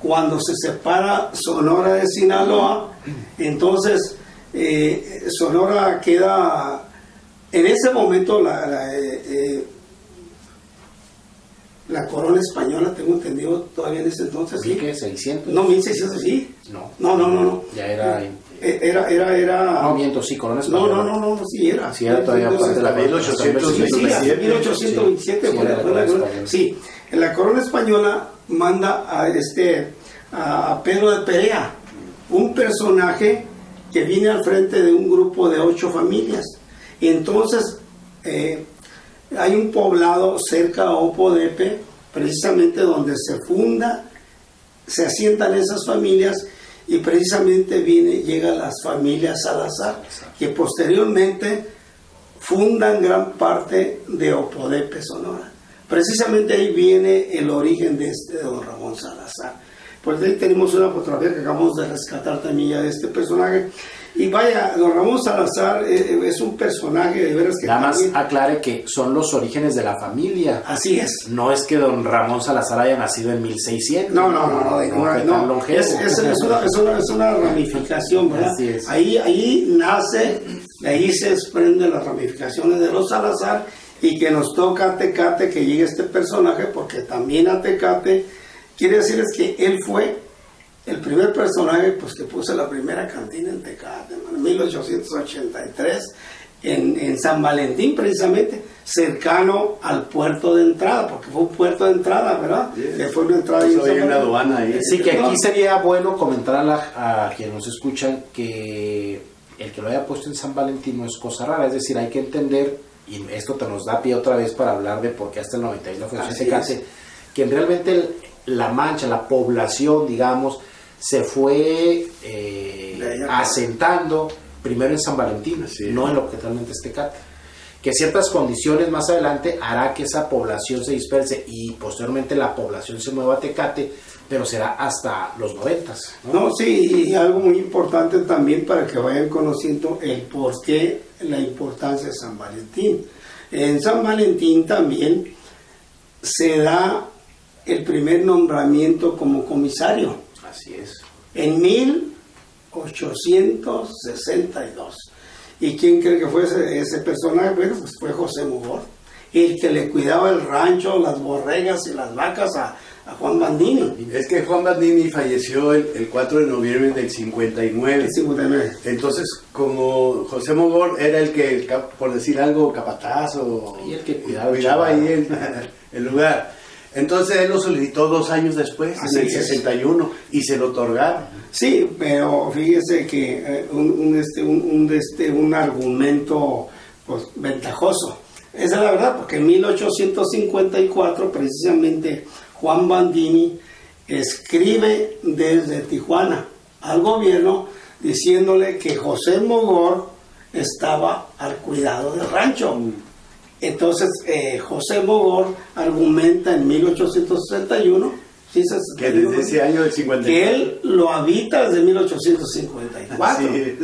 cuando se separa Sonora de Sinaloa, entonces Sonora queda, en ese momento la corona española, tengo entendido, todavía en ese entonces, ¿sí? ¿Qué? ¿600? No, 1600, ¿sí? No. Ya era... Era... No, miento, sí, corona española. No, sí era. Sí, era todavía parte de la 1827. 1827, sí. La corona española manda a Pedro de Perea, un personaje que viene al frente de un grupo de 8 familias. Y entonces... hay un poblado cerca a Opodepe, precisamente donde se asientan esas familias, y precisamente llegan las familias Salazar, que posteriormente fundan gran parte de Opodepe, Sonora. Precisamente ahí viene el origen de don Ramón Salazar. Pues ahí tenemos una fotografía que acabamos de rescatar también ya de este personaje. Y vaya, don Ramón Salazar es un personaje de veras que... Nada más aclare que son los orígenes de la familia. Así es. No es que don Ramón Salazar haya nacido en 1600. No. Es una ramificación, ¿verdad? Así es. Ahí nace, ahí se desprende las ramificaciones de los Salazar, y que nos toca a Tecate que llegue este personaje, porque también a Tecate, quiere decirles que él fue el primer personaje pues que puso la primera cantina en Tecate, en 1883, en San Valentín precisamente, cercano al puerto de entrada, porque fue un puerto de entrada, ¿verdad? Sí. Fue una entrada y Hay una aduana ahí. Sí, que aquí sería bueno comentar a quienes nos escuchan que el que lo haya puesto en San Valentín no es cosa rara, es decir, hay que entender, y esto te nos da pie otra vez para hablar de por qué hasta el 91 fue en Tecate, que realmente la Mancha, la población, digamos, se fue asentando primero en San Valentín, no en lo que realmente es Tecate. Que ciertas condiciones más adelante hará que esa población se disperse y posteriormente la población se mueva a Tecate, pero será hasta los 90. No, sí, y algo muy importante también para que vayan conociendo el porqué, la importancia de San Valentín. En San Valentín también se da el primer nombramiento como comisario. Así es. En 1862. ¿Y quién cree que fue ese personaje? Bueno, pues fue José Mogor, el que le cuidaba el rancho, las borregas y las vacas a Juan Bandini. Es que Juan Bandini falleció el 4 de noviembre del 59. 59. Entonces, como José Mogor era el que, por decir algo, capataz o y el que cuidaba ahí el lugar. Entonces él lo solicitó 2 años después, Así en el es. 61, y se lo otorgaron. Sí, pero fíjese que un argumento pues, ventajoso. Esa es la verdad, porque en 1854 precisamente Juan Bandini escribe desde Tijuana al gobierno diciéndole que José Mogor estaba al cuidado del rancho. Entonces José Mogor argumenta en 1861 que desde ese año del 54 que él lo habita desde 1854. Sí.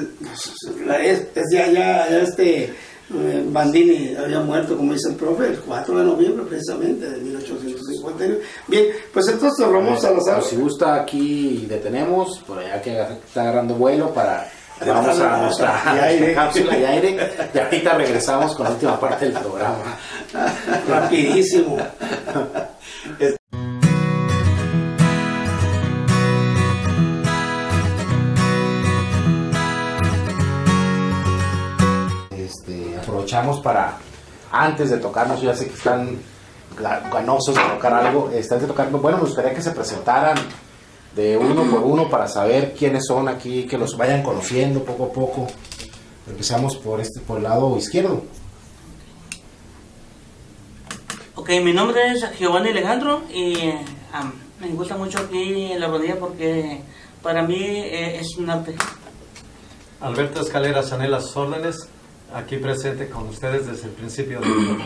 Ya Bandini había muerto, como dice el profe, el 4 de noviembre precisamente de 1851. Bien, pues entonces vamos a las si gusta aquí detenemos, por allá que está agarrando vuelo vamos a nuestra cápsula de aire y ahorita regresamos con la última parte del programa. Rapidísimo. Aprovechamos para, antes de tocarnos, ya sé que están ganosos de tocar algo, bueno, me gustaría que se presentaran de uno por uno para saber quiénes son aquí, que los vayan conociendo poco a poco. Empezamos por el lado izquierdo. Ok, mi nombre es Giovanni Alejandro y me gusta mucho aquí en la rodilla porque para mí es un arte. Alberto Escalera Chanel, a sus órdenes, aquí presente con ustedes desde el principio del programa.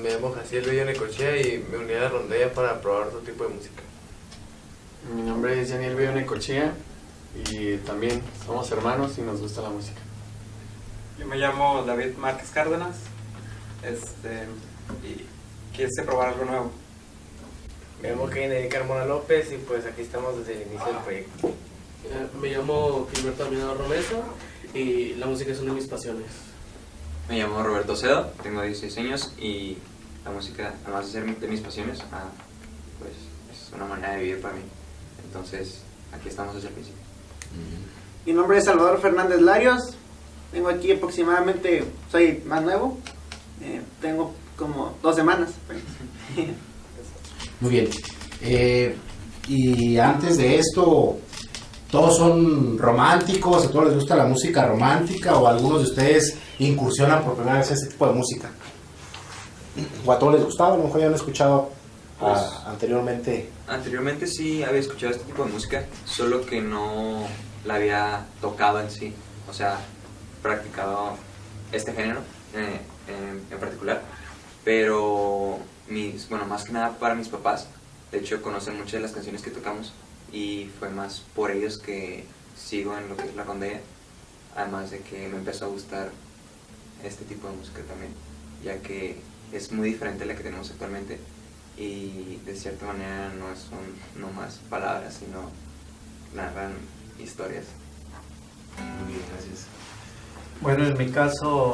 Me llamo Jaciel Bello Necochea y me uní a la rondalla para probar otro tipo de música. Mi nombre es Daniel Bello Necochea y también somos hermanos y nos gusta la música. Yo me llamo David Márquez Cárdenas y quise probar algo nuevo. Me llamo Kennedy Carmona López y pues aquí estamos desde el inicio del proyecto. Me llamo Gilberto Aminado Romesa y la música es una de mis pasiones. Me llamo Roberto Cedo, tengo 16 años y la música, además de ser de mis pasiones, pues es una manera de vivir para mí. Entonces, aquí estamos desde el principio. Mi nombre es Salvador Fernández Larios, vengo aquí aproximadamente, soy más nuevo, tengo como 2 semanas. Muy bien. Y antes de esto, ¿todos son románticos? ¿A todos les gusta la música romántica? ¿O algunos de ustedes incursionan por primera vez este tipo de música? ¿O a todos les gustaba? A lo mejor ya han escuchado anteriormente. Anteriormente sí había escuchado este tipo de música, solo que no la había tocado en sí. O sea, practicado este género en particular. Pero, más que nada para mis papás, de hecho conocen muchas de las canciones que tocamos. Y fue más por ellos que sigo en lo que es la rondalla, además de que me empezó a gustar este tipo de música también, ya que es muy diferente a la que tenemos actualmente y de cierta manera no son nomás palabras, sino narran historias. Muy bien, gracias. Bueno, en mi caso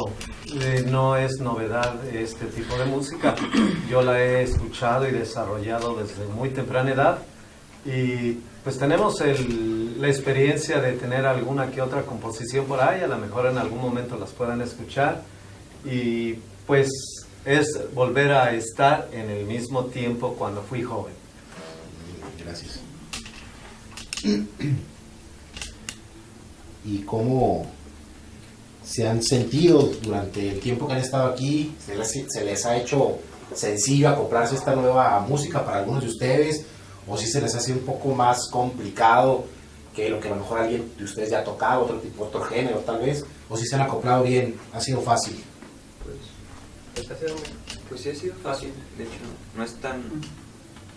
no es novedad este tipo de música, yo la he escuchado y desarrollado desde muy temprana edad. Y pues tenemos la experiencia de tener alguna que otra composición por ahí, a lo mejor en algún momento las puedan escuchar, y pues es volver a estar en el mismo tiempo cuando fui joven. Gracias. ¿Y cómo se han sentido durante el tiempo que han estado aquí? ¿Se les ha hecho sencillo acoplarse a esta nueva música para algunos de ustedes? ¿O si se les hace un poco más complicado que lo que a lo mejor alguien de ustedes ya ha tocado, otro género tal vez? ¿O si se han acoplado bien? ¿Ha sido fácil? Pues sí ha sido fácil. De hecho, no es tan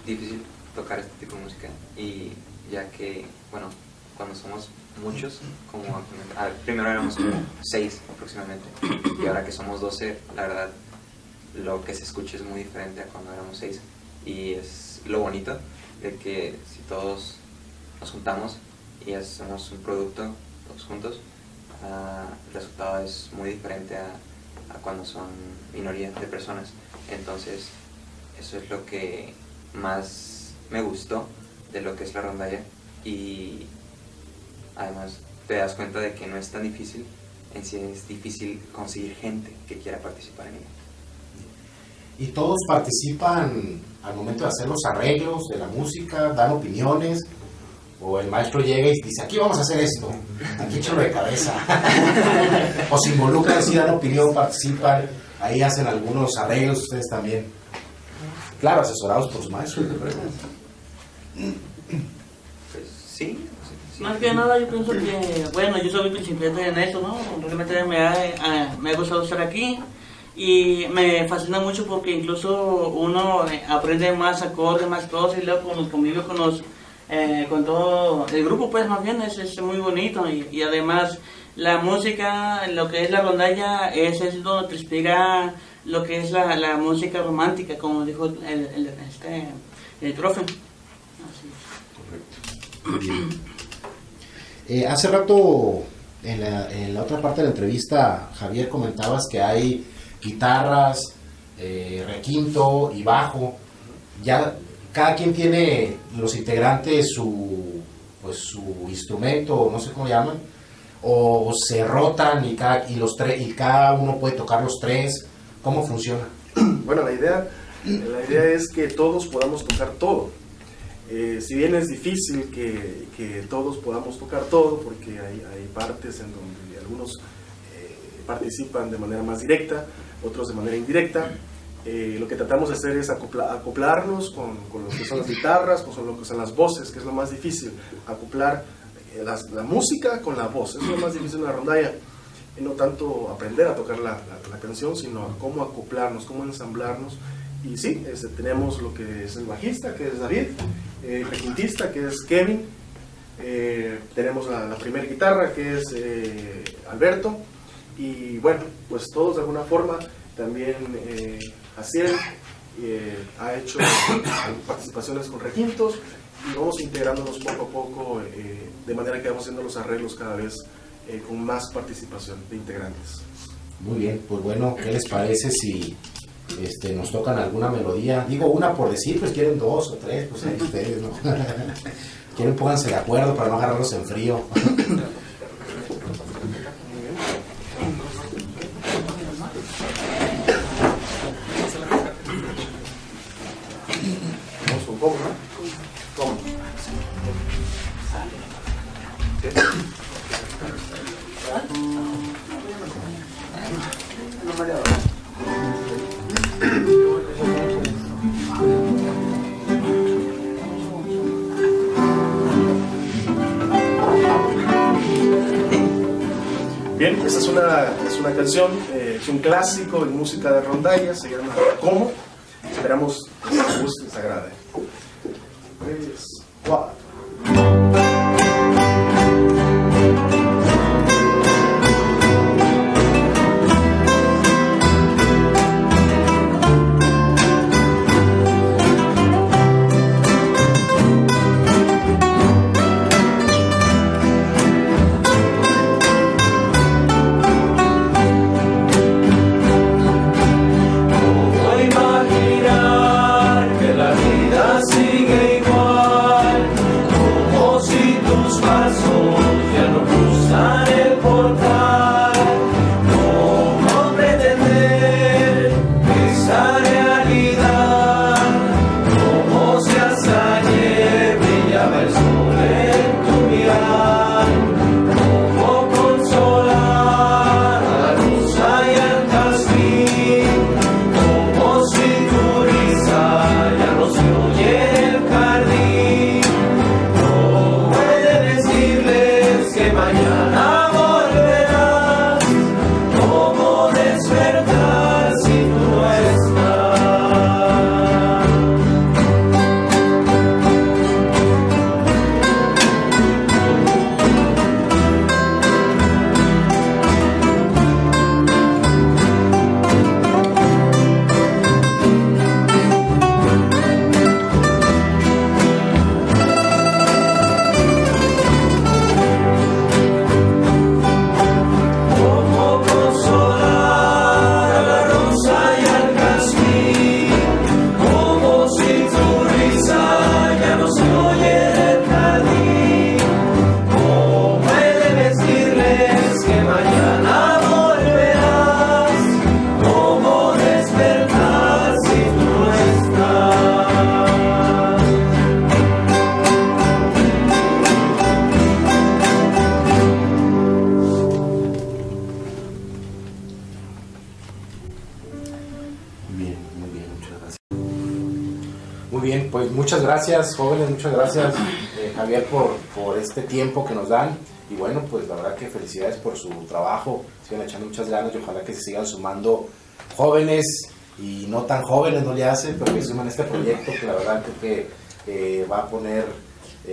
difícil tocar este tipo de música. Y ya que, bueno, cuando somos muchos, como primero éramos como 6 aproximadamente, y ahora que somos 12, la verdad, lo que se escucha es muy diferente a cuando éramos 6. Y es lo bonito de que si todos nos juntamos y hacemos un producto todos juntos, el resultado es muy diferente a cuando son minoría de personas. Entonces eso es lo que más me gustó de lo que es la rondalla, y además te das cuenta de que no es tan difícil, en sí es difícil conseguir gente que quiera participar en ella. ¿Y todos participan al momento de hacer los arreglos de la música, dan opiniones? ¿O el maestro llega y dice, aquí vamos a hacer esto, aquí échalo de cabeza? ¿O se involucran, si dan opinión, participan, ahí hacen algunos arreglos ustedes también? Claro, asesorados por su maestro. Pues sí. Más que nada yo pienso que, bueno, yo soy principiante en eso, ¿no? Realmente me ha gustado estar aquí. Y me fascina mucho porque incluso uno aprende más acordes, más cosas, y luego convive con todo el grupo, pues más bien es muy bonito. Y además la música, lo que es la rondalla, es donde te inspira lo que es la música romántica, como dijo el profe. Así es. Correcto. Hace rato, en la otra parte de la entrevista, Javier, comentabas que hay guitarras, requinto y bajo. Ya cada quien tiene, los integrantes, su instrumento, no sé cómo llaman, o se rotan y cada uno puede tocar los tres. ¿Cómo funciona? Bueno, la idea es que todos podamos tocar todo. Si bien es difícil que todos podamos tocar todo, porque hay partes en donde algunos participan de manera más directa, otros de manera indirecta, lo que tratamos de hacer es acoplarnos con lo que son las guitarras, con lo que son las voces, que es lo más difícil, acoplar la música con la voz. Eso es lo más difícil en la rondalla, y no tanto aprender a tocar la canción, sino cómo acoplarnos, cómo ensamblarnos. Y sí, tenemos lo que es el bajista, que es David, el requintista, que es Kevin, tenemos la primera guitarra, que es Alberto, y bueno, pues todos de alguna forma. También Jaciel ha hecho participaciones con requintos, y vamos integrándonos poco a poco, de manera que vamos haciendo los arreglos cada vez con más participación de integrantes. Muy bien, pues bueno, ¿qué les parece si nos tocan alguna melodía? Digo una por decir, pues quieren 2 o 3, pues ahí ustedes, ¿no? Quieren, pónganse de acuerdo para no agarrarlos en frío. Vamos con poco, ¿no? ¿Cómo? Bien, esta es una canción, es un clásico en música de rondalla, se llama ¿Cómo? Esperamos que les guste y les agrade. 3, 4. Imaginar que la vida sigue igual. bien, pues muchas gracias, jóvenes, muchas gracias, Javier, por este tiempo que nos dan. Y bueno, pues la verdad que felicidades por su trabajo, sigan echando muchas ganas y ojalá que se sigan sumando jóvenes y no tan jóvenes, no le hace, pero que suman este proyecto que la verdad creo que va a poner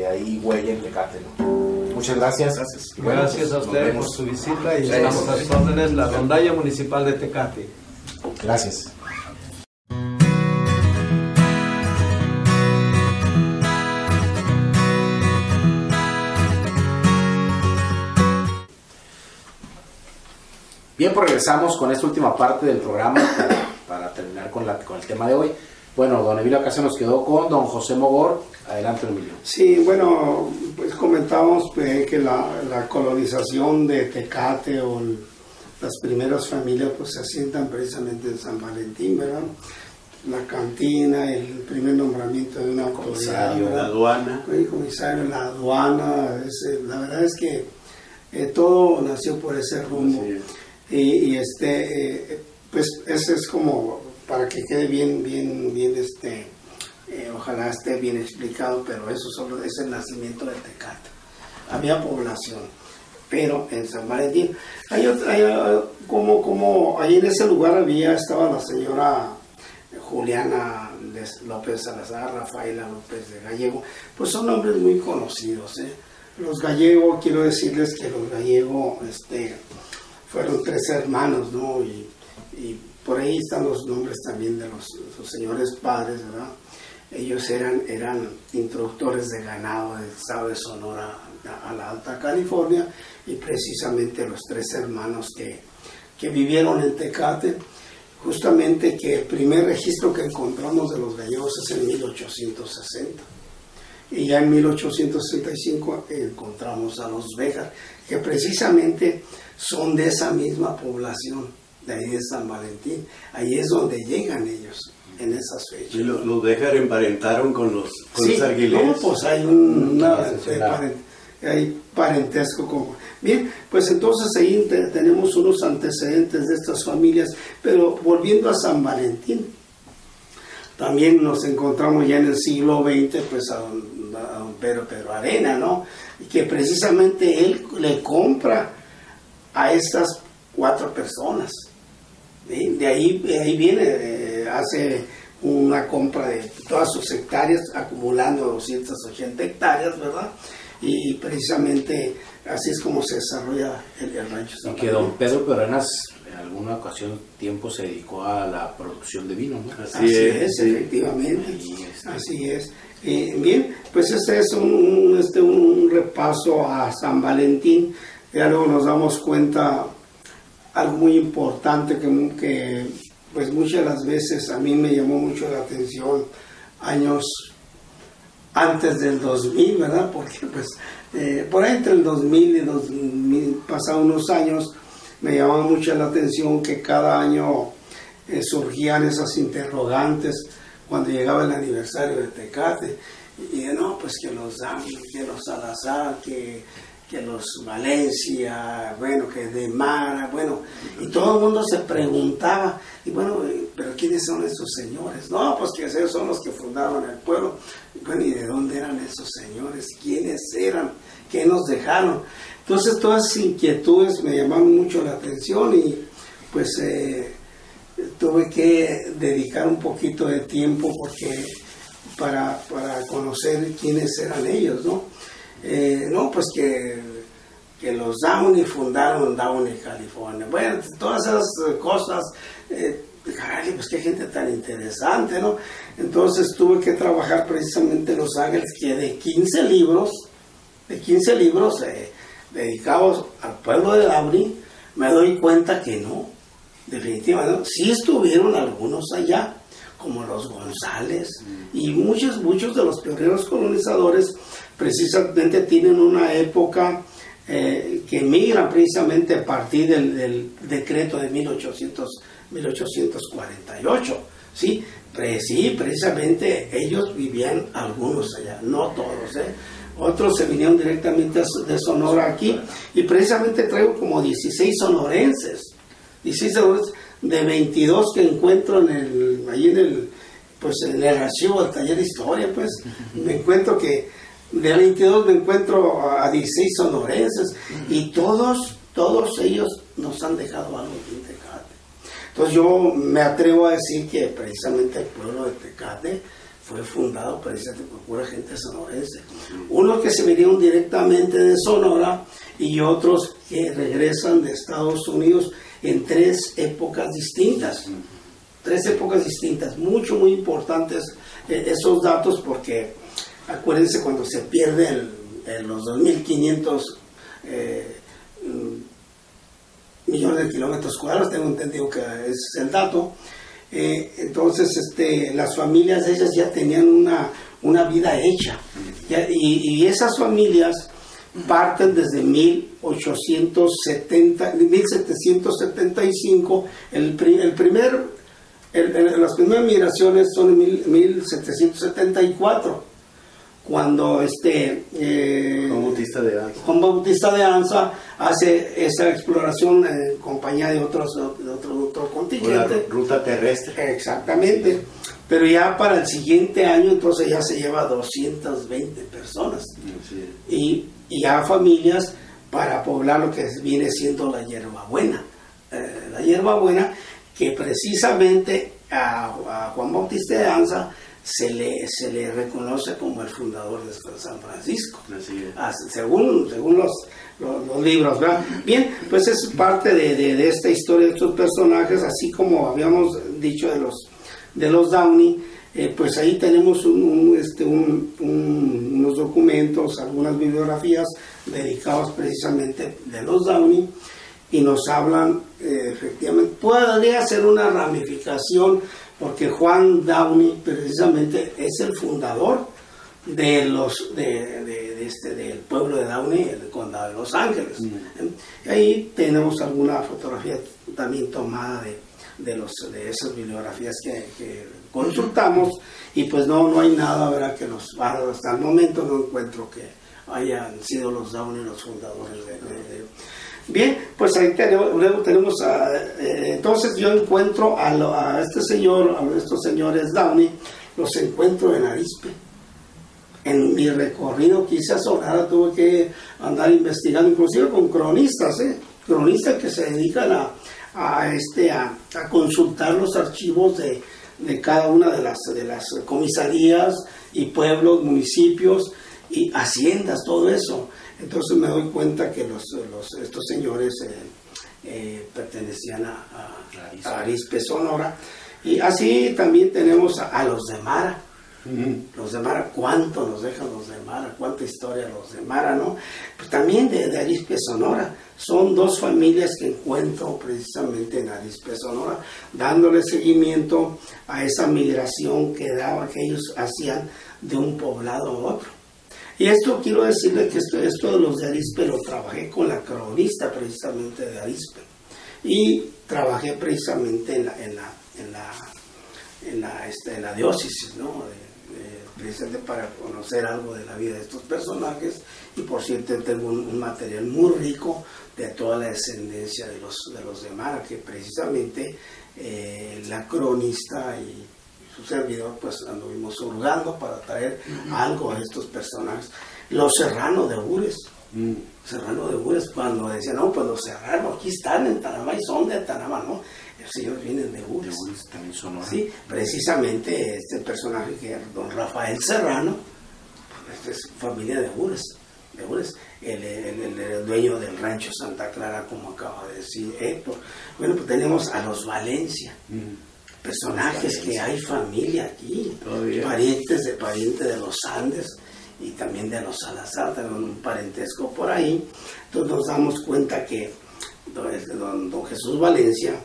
ahí huella en Tecate, ¿no? Muchas gracias. Y bueno, gracias a ustedes por su visita y estamos a sus órdenes, la Rondalla Municipal de Tecate. Gracias. Bien, pues regresamos con esta última parte del programa para terminar con el tema de hoy. Bueno, don Emilio acá se nos quedó con don José Mogor. Adelante, Emilio. Sí, bueno, pues comentamos que la colonización de Tecate o las primeras familias pues se asientan precisamente en San Valentín, ¿verdad? La cantina, el primer nombramiento de una autoridad, la aduana. El comisario, la aduana, la verdad es que todo nació por ese rumbo. Sí. Y pues ese es como para que quede bien ojalá esté bien explicado, pero eso solo es el nacimiento de Tecate. Había población, pero en San Valentín como ahí en ese lugar estaba la señora Juliana López Salazar, Rafaela López de Gallego, pues son nombres muy conocidos, Los Gallego, quiero decirles que los Gallego fueron 3 hermanos, ¿no? Y por ahí están los nombres también de los señores padres, ¿verdad? Ellos eran introductores de ganado del estado de Sonora a la Alta California, y precisamente los 3 hermanos que vivieron en Tecate, justamente que el primer registro que encontramos de los gallegos es en 1860. Y ya en 1865 encontramos a los Béjar, que precisamente son de esa misma población, de ahí de San Valentín. Ahí es donde llegan ellos, en esas fechas. ¿Y los Béjar emparentaron con los Arguilés? No, pues hay hay parentesco. Bien, pues entonces ahí tenemos unos antecedentes de estas familias, pero volviendo a San Valentín, también nos encontramos ya en el siglo XX, pues a don Pedro Arena, ¿no? Y que precisamente él le compra a estas 4 personas. ¿Sí? De ahí viene, hace una compra de todas sus hectáreas, acumulando 280 hectáreas, ¿verdad? Y precisamente así es como se desarrolla el rancho. Y que don Pedro Arenas en alguna ocasión tiempo se dedicó a la producción de vino, ¿no? Así es, efectivamente. Así es. Bien, pues este es un repaso a San Valentín. Ya luego nos damos cuenta algo muy importante que pues muchas de las veces a mí me llamó mucho la atención años antes del 2000, ¿verdad? Porque pues por ahí entre el 2000 y 2000 pasados unos años me llamaba mucho la atención que cada año surgían esas interrogantes cuando llegaba el aniversario de Tecate, y no, pues que los Dami, que los Salazar, que los Valencia, bueno, que de Mara, bueno, y todo el mundo se preguntaba, y bueno, pero ¿quiénes son esos señores? No, pues que esos son los que fundaron el pueblo. Bueno, ¿y de dónde eran esos señores? ¿Quiénes eran? ¿Qué nos dejaron? Entonces todas esas inquietudes me llamaron mucho la atención, y pues tuve que dedicar un poquito de tiempo para conocer quiénes eran ellos, ¿no? No, pues que los Downey fundaron Downey, California. Bueno, todas esas cosas, caray, pues qué gente tan interesante, ¿no? Entonces tuve que trabajar precisamente en Los Ángeles, que de 15 libros dedicados al pueblo de Downey, me doy cuenta que no, definitivamente no. Sí estuvieron algunos allá, como los González, y muchos de los primeros colonizadores precisamente tienen una época que emigran precisamente a partir del decreto de 1848, ¿sí? Sí, precisamente ellos vivían algunos allá, no todos, Otros se vinieron directamente de Sonora aquí, y precisamente traigo como 16 sonorenses, de 22 que encuentro ahí pues en el archivo del taller de historia, pues me encuentro que de 22 me encuentro a 16 sonorenses y todos ellos nos han dejado algo de Tecate. Entonces yo me atrevo a decir que precisamente el pueblo de Tecate fue fundado precisamente por pura gente sonorense. Unos que se vinieron directamente de Sonora y otros que regresan de Estados Unidos en 3 épocas distintas. 3 épocas distintas, muy importantes esos datos, porque acuérdense cuando se pierden los 2.500 millones de kilómetros cuadrados, tengo entendido que ese es el dato. Entonces las familias ellas ya tenían una vida hecha y esas familias parten desde 1775. Las primeras migraciones son en 1774, cuando Juan Bautista de Anza hace esa exploración en compañía de otro contingente. Una ruta terrestre. Exactamente. Pero ya para el siguiente año entonces ya se lleva 220 personas. Sí. Y ya familias para poblar lo que viene siendo la hierbabuena. La hierbabuena que precisamente a Juan Bautista de Anza se le reconoce como el fundador de San Francisco, según los libros, ¿verdad? Bien, pues es parte de esta historia de estos personajes, así como habíamos dicho de los Downey. Pues ahí tenemos unos documentos, algunas bibliografías dedicados precisamente de los Downey, y nos hablan efectivamente, podría ser una ramificación, porque Juan Downey precisamente es el fundador del pueblo de Downey, el condado de Los Ángeles. Y ahí tenemos alguna fotografía también tomada de esas bibliografías que consultamos, y pues no hay nada, ¿verdad?, que hasta el momento no encuentro que hayan sido los Downey los fundadores Bien, pues ahí luego tenemos entonces yo encuentro a estos señores Downey, los encuentro en Arizpe. En mi recorrido que hice a Sonora tuve que andar investigando, inclusive con cronistas que se dedican a consultar los archivos de cada una de las comisarías y pueblos, municipios y haciendas, todo eso. Entonces me doy cuenta que estos señores pertenecían a Arizpe, Sonora. Y así también tenemos a los de Mara. Los de Mara, ¿cuánto nos dejan los de Mara? ¿Cuánta historia los de Mara, no? Pues también de Arizpe, Sonora. Son 2 familias que encuentro precisamente en Arizpe, Sonora, dándole seguimiento a esa migración que ellos hacían de un poblado a otro. Y esto quiero decirle que esto de los de Arizpe lo trabajé con la cronista precisamente de Arizpe. Y trabajé precisamente en la diócesis, ¿no? Precisamente para conocer algo de la vida de estos personajes. Y por cierto tengo un material muy rico de toda la descendencia de los de Mara, que precisamente la cronista y su servidor pues anduvimos hurgando para traer algo a estos personajes. Los Serrano de Ures, cuando decían, no, pues los Serrano aquí están en Tanama, y son de Tanama, no, los señores vienen de Ures. También Sonora. Sí, precisamente este personaje que es don Rafael Serrano, pues es familia de Ures, el dueño del rancho Santa Clara, como acaba de decir Héctor. Bueno, pues tenemos a los Valencia, personajes que hay familia aquí, parientes de los Andes y también de los Salazar, tenemos un parentesco por ahí. Entonces nos damos cuenta que don Jesús Valencia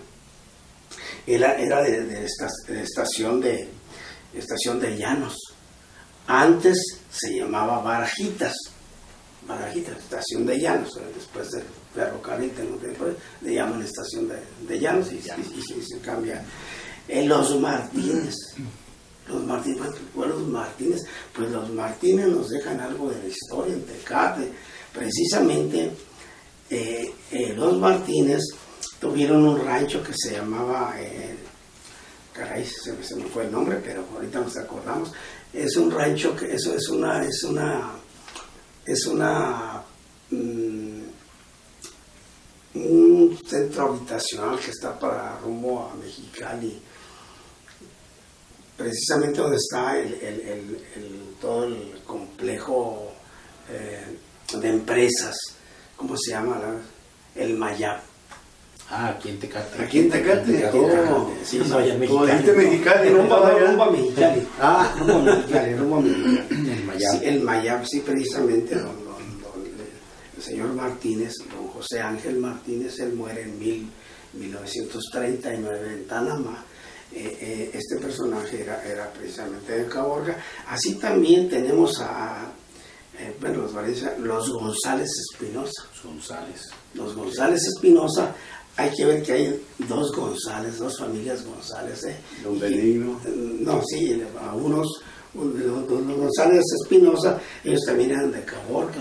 era de estación de Llanos. Antes se llamaba Barajitas, estación de Llanos. Después del ferrocarril le llaman estación de Llanos y se cambia. Los Martínez, pues los Martínez nos dejan algo de la historia en Tecate. Precisamente los Martínez tuvieron un rancho que se llamaba caray, se me fue el nombre, pero ahorita nos acordamos. Es un rancho que es un centro habitacional que está para rumbo a Mexicali, precisamente donde está todo el complejo de empresas, ¿cómo se llama? El Mayab. Aquí en Tecate. Aquí en Tecate. Sí, como dijiste Mexicali. Rumbo a Mexicali. Rumbo a Mexicali. El Mayab. Sí, el Mayab, sí, precisamente el señor Martínez, don José Ángel Martínez, él muere en 1939 en Panamá. Este personaje era precisamente de Caborca. Así también tenemos los González Espinosa. Los González Espinosa. Hay que ver que hay dos González, dos familias González. Don Benigno. No, sí, los González Espinosa, ellos también eran de Caborca.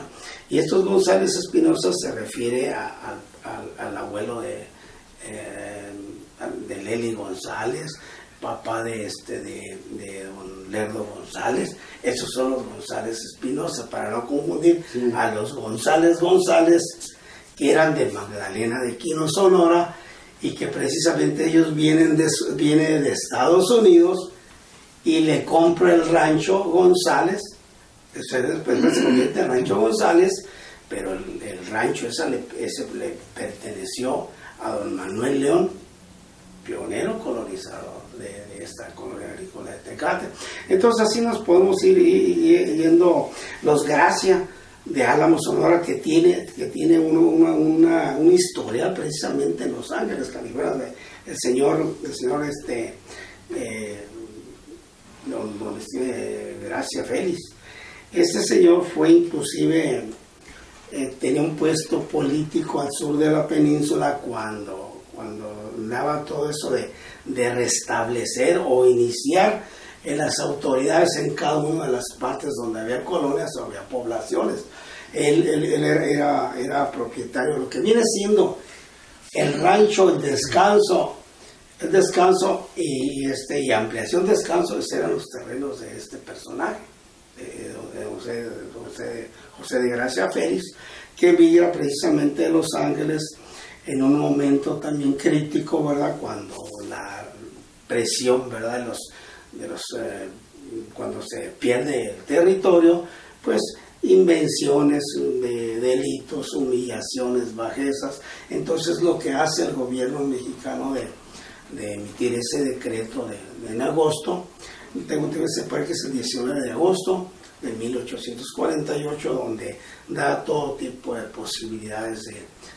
Y estos González Espinosa se refiere al abuelo de Leli González, papá de don Lerdo González. Esos son los González Espinosa, para no confundir a los González, que eran de Magdalena de Quino, Sonora, y que precisamente ellos vienen de Estados Unidos y le compra el rancho González. Después se convierte en rancho González, pero el rancho ese le perteneció a don Manuel León, pionero colonizador de esta colonia agrícola de Tecate. Entonces así nos podemos ir yendo. Los Gracia de Álamo, Sonora, que tiene un historial precisamente en Los Ángeles, California, el señor Gracia Félix. Este señor fue inclusive, tenía un puesto político al sur de la península cuando daba todo eso de restablecer o iniciar en las autoridades en cada una de las partes donde había colonias o había poblaciones. Él era propietario de lo que viene siendo el rancho, el descanso y ampliación descanso. Esos eran los terrenos de este personaje, de José de Gracia Félix, que migra precisamente de Los Ángeles en un momento también crítico, ¿verdad? Cuando la presión, ¿verdad? Cuando se pierde el territorio, pues invenciones de delitos, humillaciones, bajezas. Entonces lo que hace el gobierno mexicano de emitir ese decreto en agosto, tengo que separar que es el 19 de agosto de 1848, donde da todo tipo de posibilidades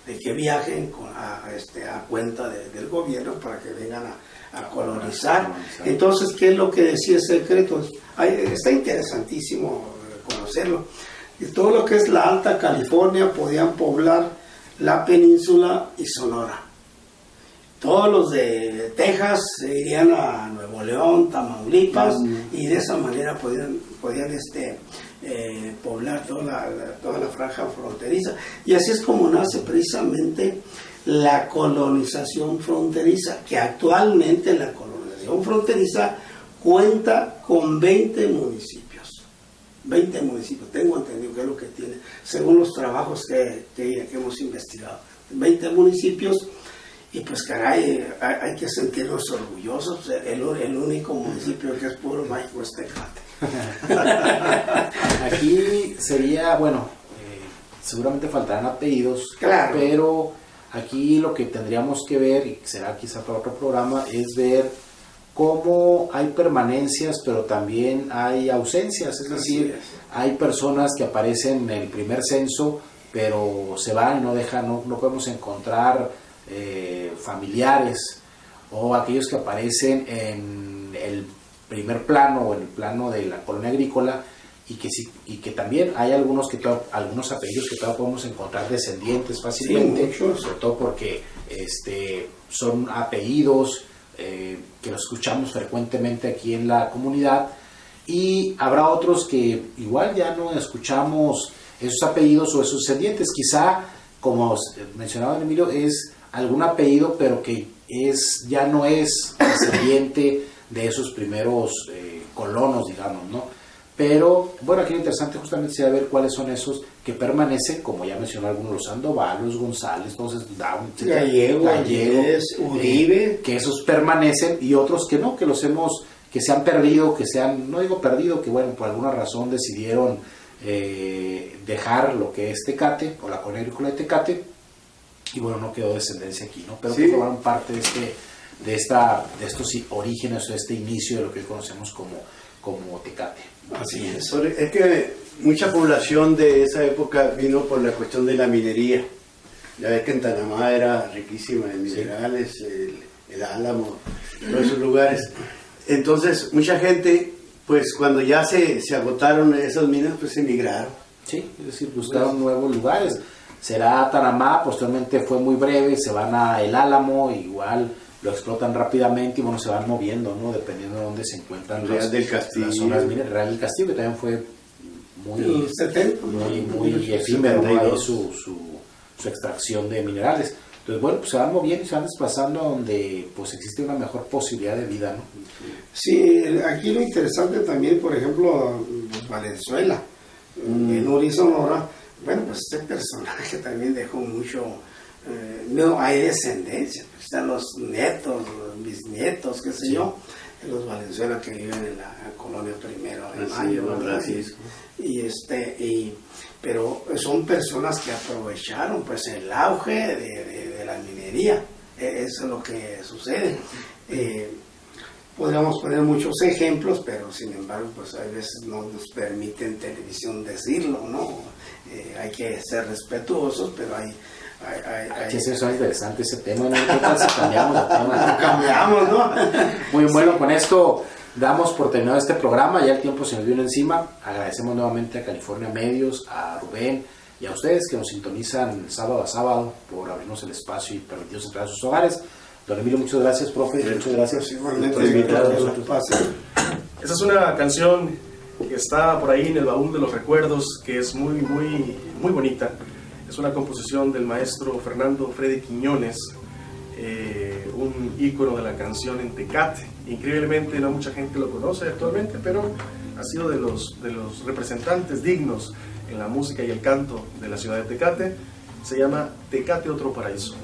de que viajen a cuenta del gobierno para que vengan a colonizar. Entonces, ¿qué es lo que decía ese decreto? Está interesantísimo conocerlo. Y todo lo que es la Alta California podían poblar la península y Sonora. Todos los de Texas se irían a Nuevo León, Tamaulipas, y de esa manera podían poblar toda la franja fronteriza. Y así es como nace precisamente la colonización fronteriza, que actualmente la colonización fronteriza cuenta con 20 municipios. 20 municipios, tengo entendido que es lo que tiene, según los trabajos que hemos investigado. 20 municipios. Y pues caray, hay que sentirnos orgullosos. El único municipio que es puro mágico es Tecate. Aquí sería, seguramente faltarán apellidos, claro, pero aquí lo que tendríamos que ver, y será quizá para otro programa, es ver cómo hay permanencias, pero también hay ausencias. Es decir, hay personas que aparecen en el primer censo, pero se van y no podemos encontrar familiares, o aquellos que aparecen en el primer plano o en el plano de la colonia agrícola, y que también hay algunos apellidos que todavía podemos encontrar descendientes fácilmente, sobre todo porque son apellidos que los escuchamos frecuentemente aquí en la comunidad, y habrá otros que igual ya no escuchamos esos apellidos o esos descendientes. Quizá, como mencionaba Emilio, es algún apellido, pero que ya no es descendiente de esos primeros colonos, digamos, ¿no? Pero, bueno, aquí lo interesante justamente sería ver cuáles son esos que permanecen, como ya mencionó algunos, los Sandoval, los González, entonces Gallegos, Uribe, que esos permanecen, y otros que no, que se han perdido, no digo perdido, que bueno, por alguna razón decidieron dejar lo que es Tecate, o la colonia agrícola de Tecate, y bueno, no quedó descendencia aquí, ¿no? Pero sí, que formaron parte de estos orígenes, o este inicio de lo que hoy conocemos como Tecate. Así es. Es que mucha población de esa época vino por la cuestión de la minería. Ya ves que en Tanamá era riquísima en minerales, el Álamo, todos esos lugares. Entonces, mucha gente, pues cuando ya se agotaron esas minas, pues emigraron. Sí, es decir, buscaron nuevos lugares. Será Tanamá, posteriormente fue muy breve, se van a El Álamo, igual lo explotan rápidamente y bueno, se van moviendo, ¿no? Dependiendo de dónde se encuentran Real del Castillo. Las zonas mineras. Real del Castillo, que también fue muy efímero, ¿no? Ahí su extracción de minerales. Entonces, bueno, pues se van moviendo y se van desplazando a donde pues existe una mejor posibilidad de vida, ¿no? Sí, aquí lo interesante también, por ejemplo, pues Valenzuela, en Uri, Sonora. Bueno, pues este personaje también dejó mucho, no hay descendencia, pues están los nietos, los bisnietos, qué sé yo, de los Valenzuela que viven en la colonia Primero de Mayo, pero son personas que aprovecharon pues el auge de la minería, eso es lo que sucede. Podríamos poner muchos ejemplos, pero sin embargo, pues a veces no nos permiten televisión decirlo, ¿no? Hay que ser respetuosos, pero hay eso es interesante ese tema, ¿no? ¿Qué tal si cambiamos de tema? Cambiamos, ¿no? Muy bueno, con esto damos por terminado este programa, ya el tiempo se nos vino encima. Agradecemos nuevamente a California Medios, a Rubén y a ustedes que nos sintonizan sábado a sábado por abrirnos el espacio y permitirnos entrar a sus hogares. Don Emilio, muchas gracias, profe, muchas gracias por invitarnos. Esa es una canción que está por ahí en el baúl de los recuerdos, que es muy bonita. Es una composición del maestro Fernando Freddy Quiñones, un ícono de la canción en Tecate. Increíblemente no mucha gente lo conoce actualmente, pero ha sido de los representantes dignos en la música y el canto de la ciudad de Tecate. Se llama Tecate Otro Paraíso.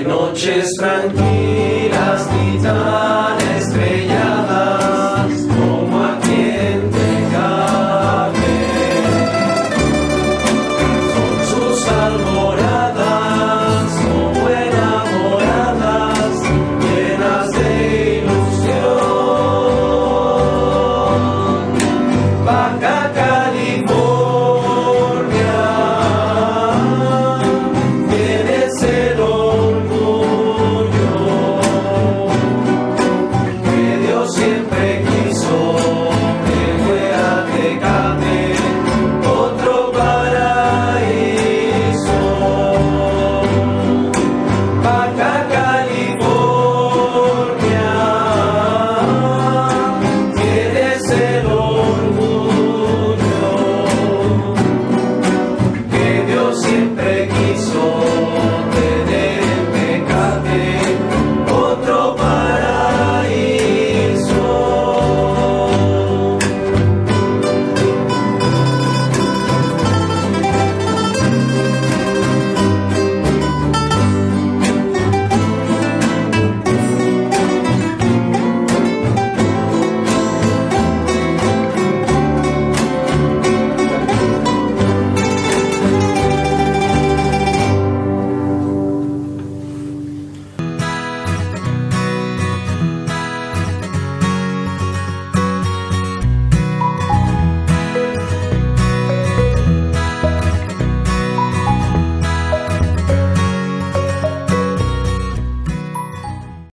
hay noches tranquilas, guitarra.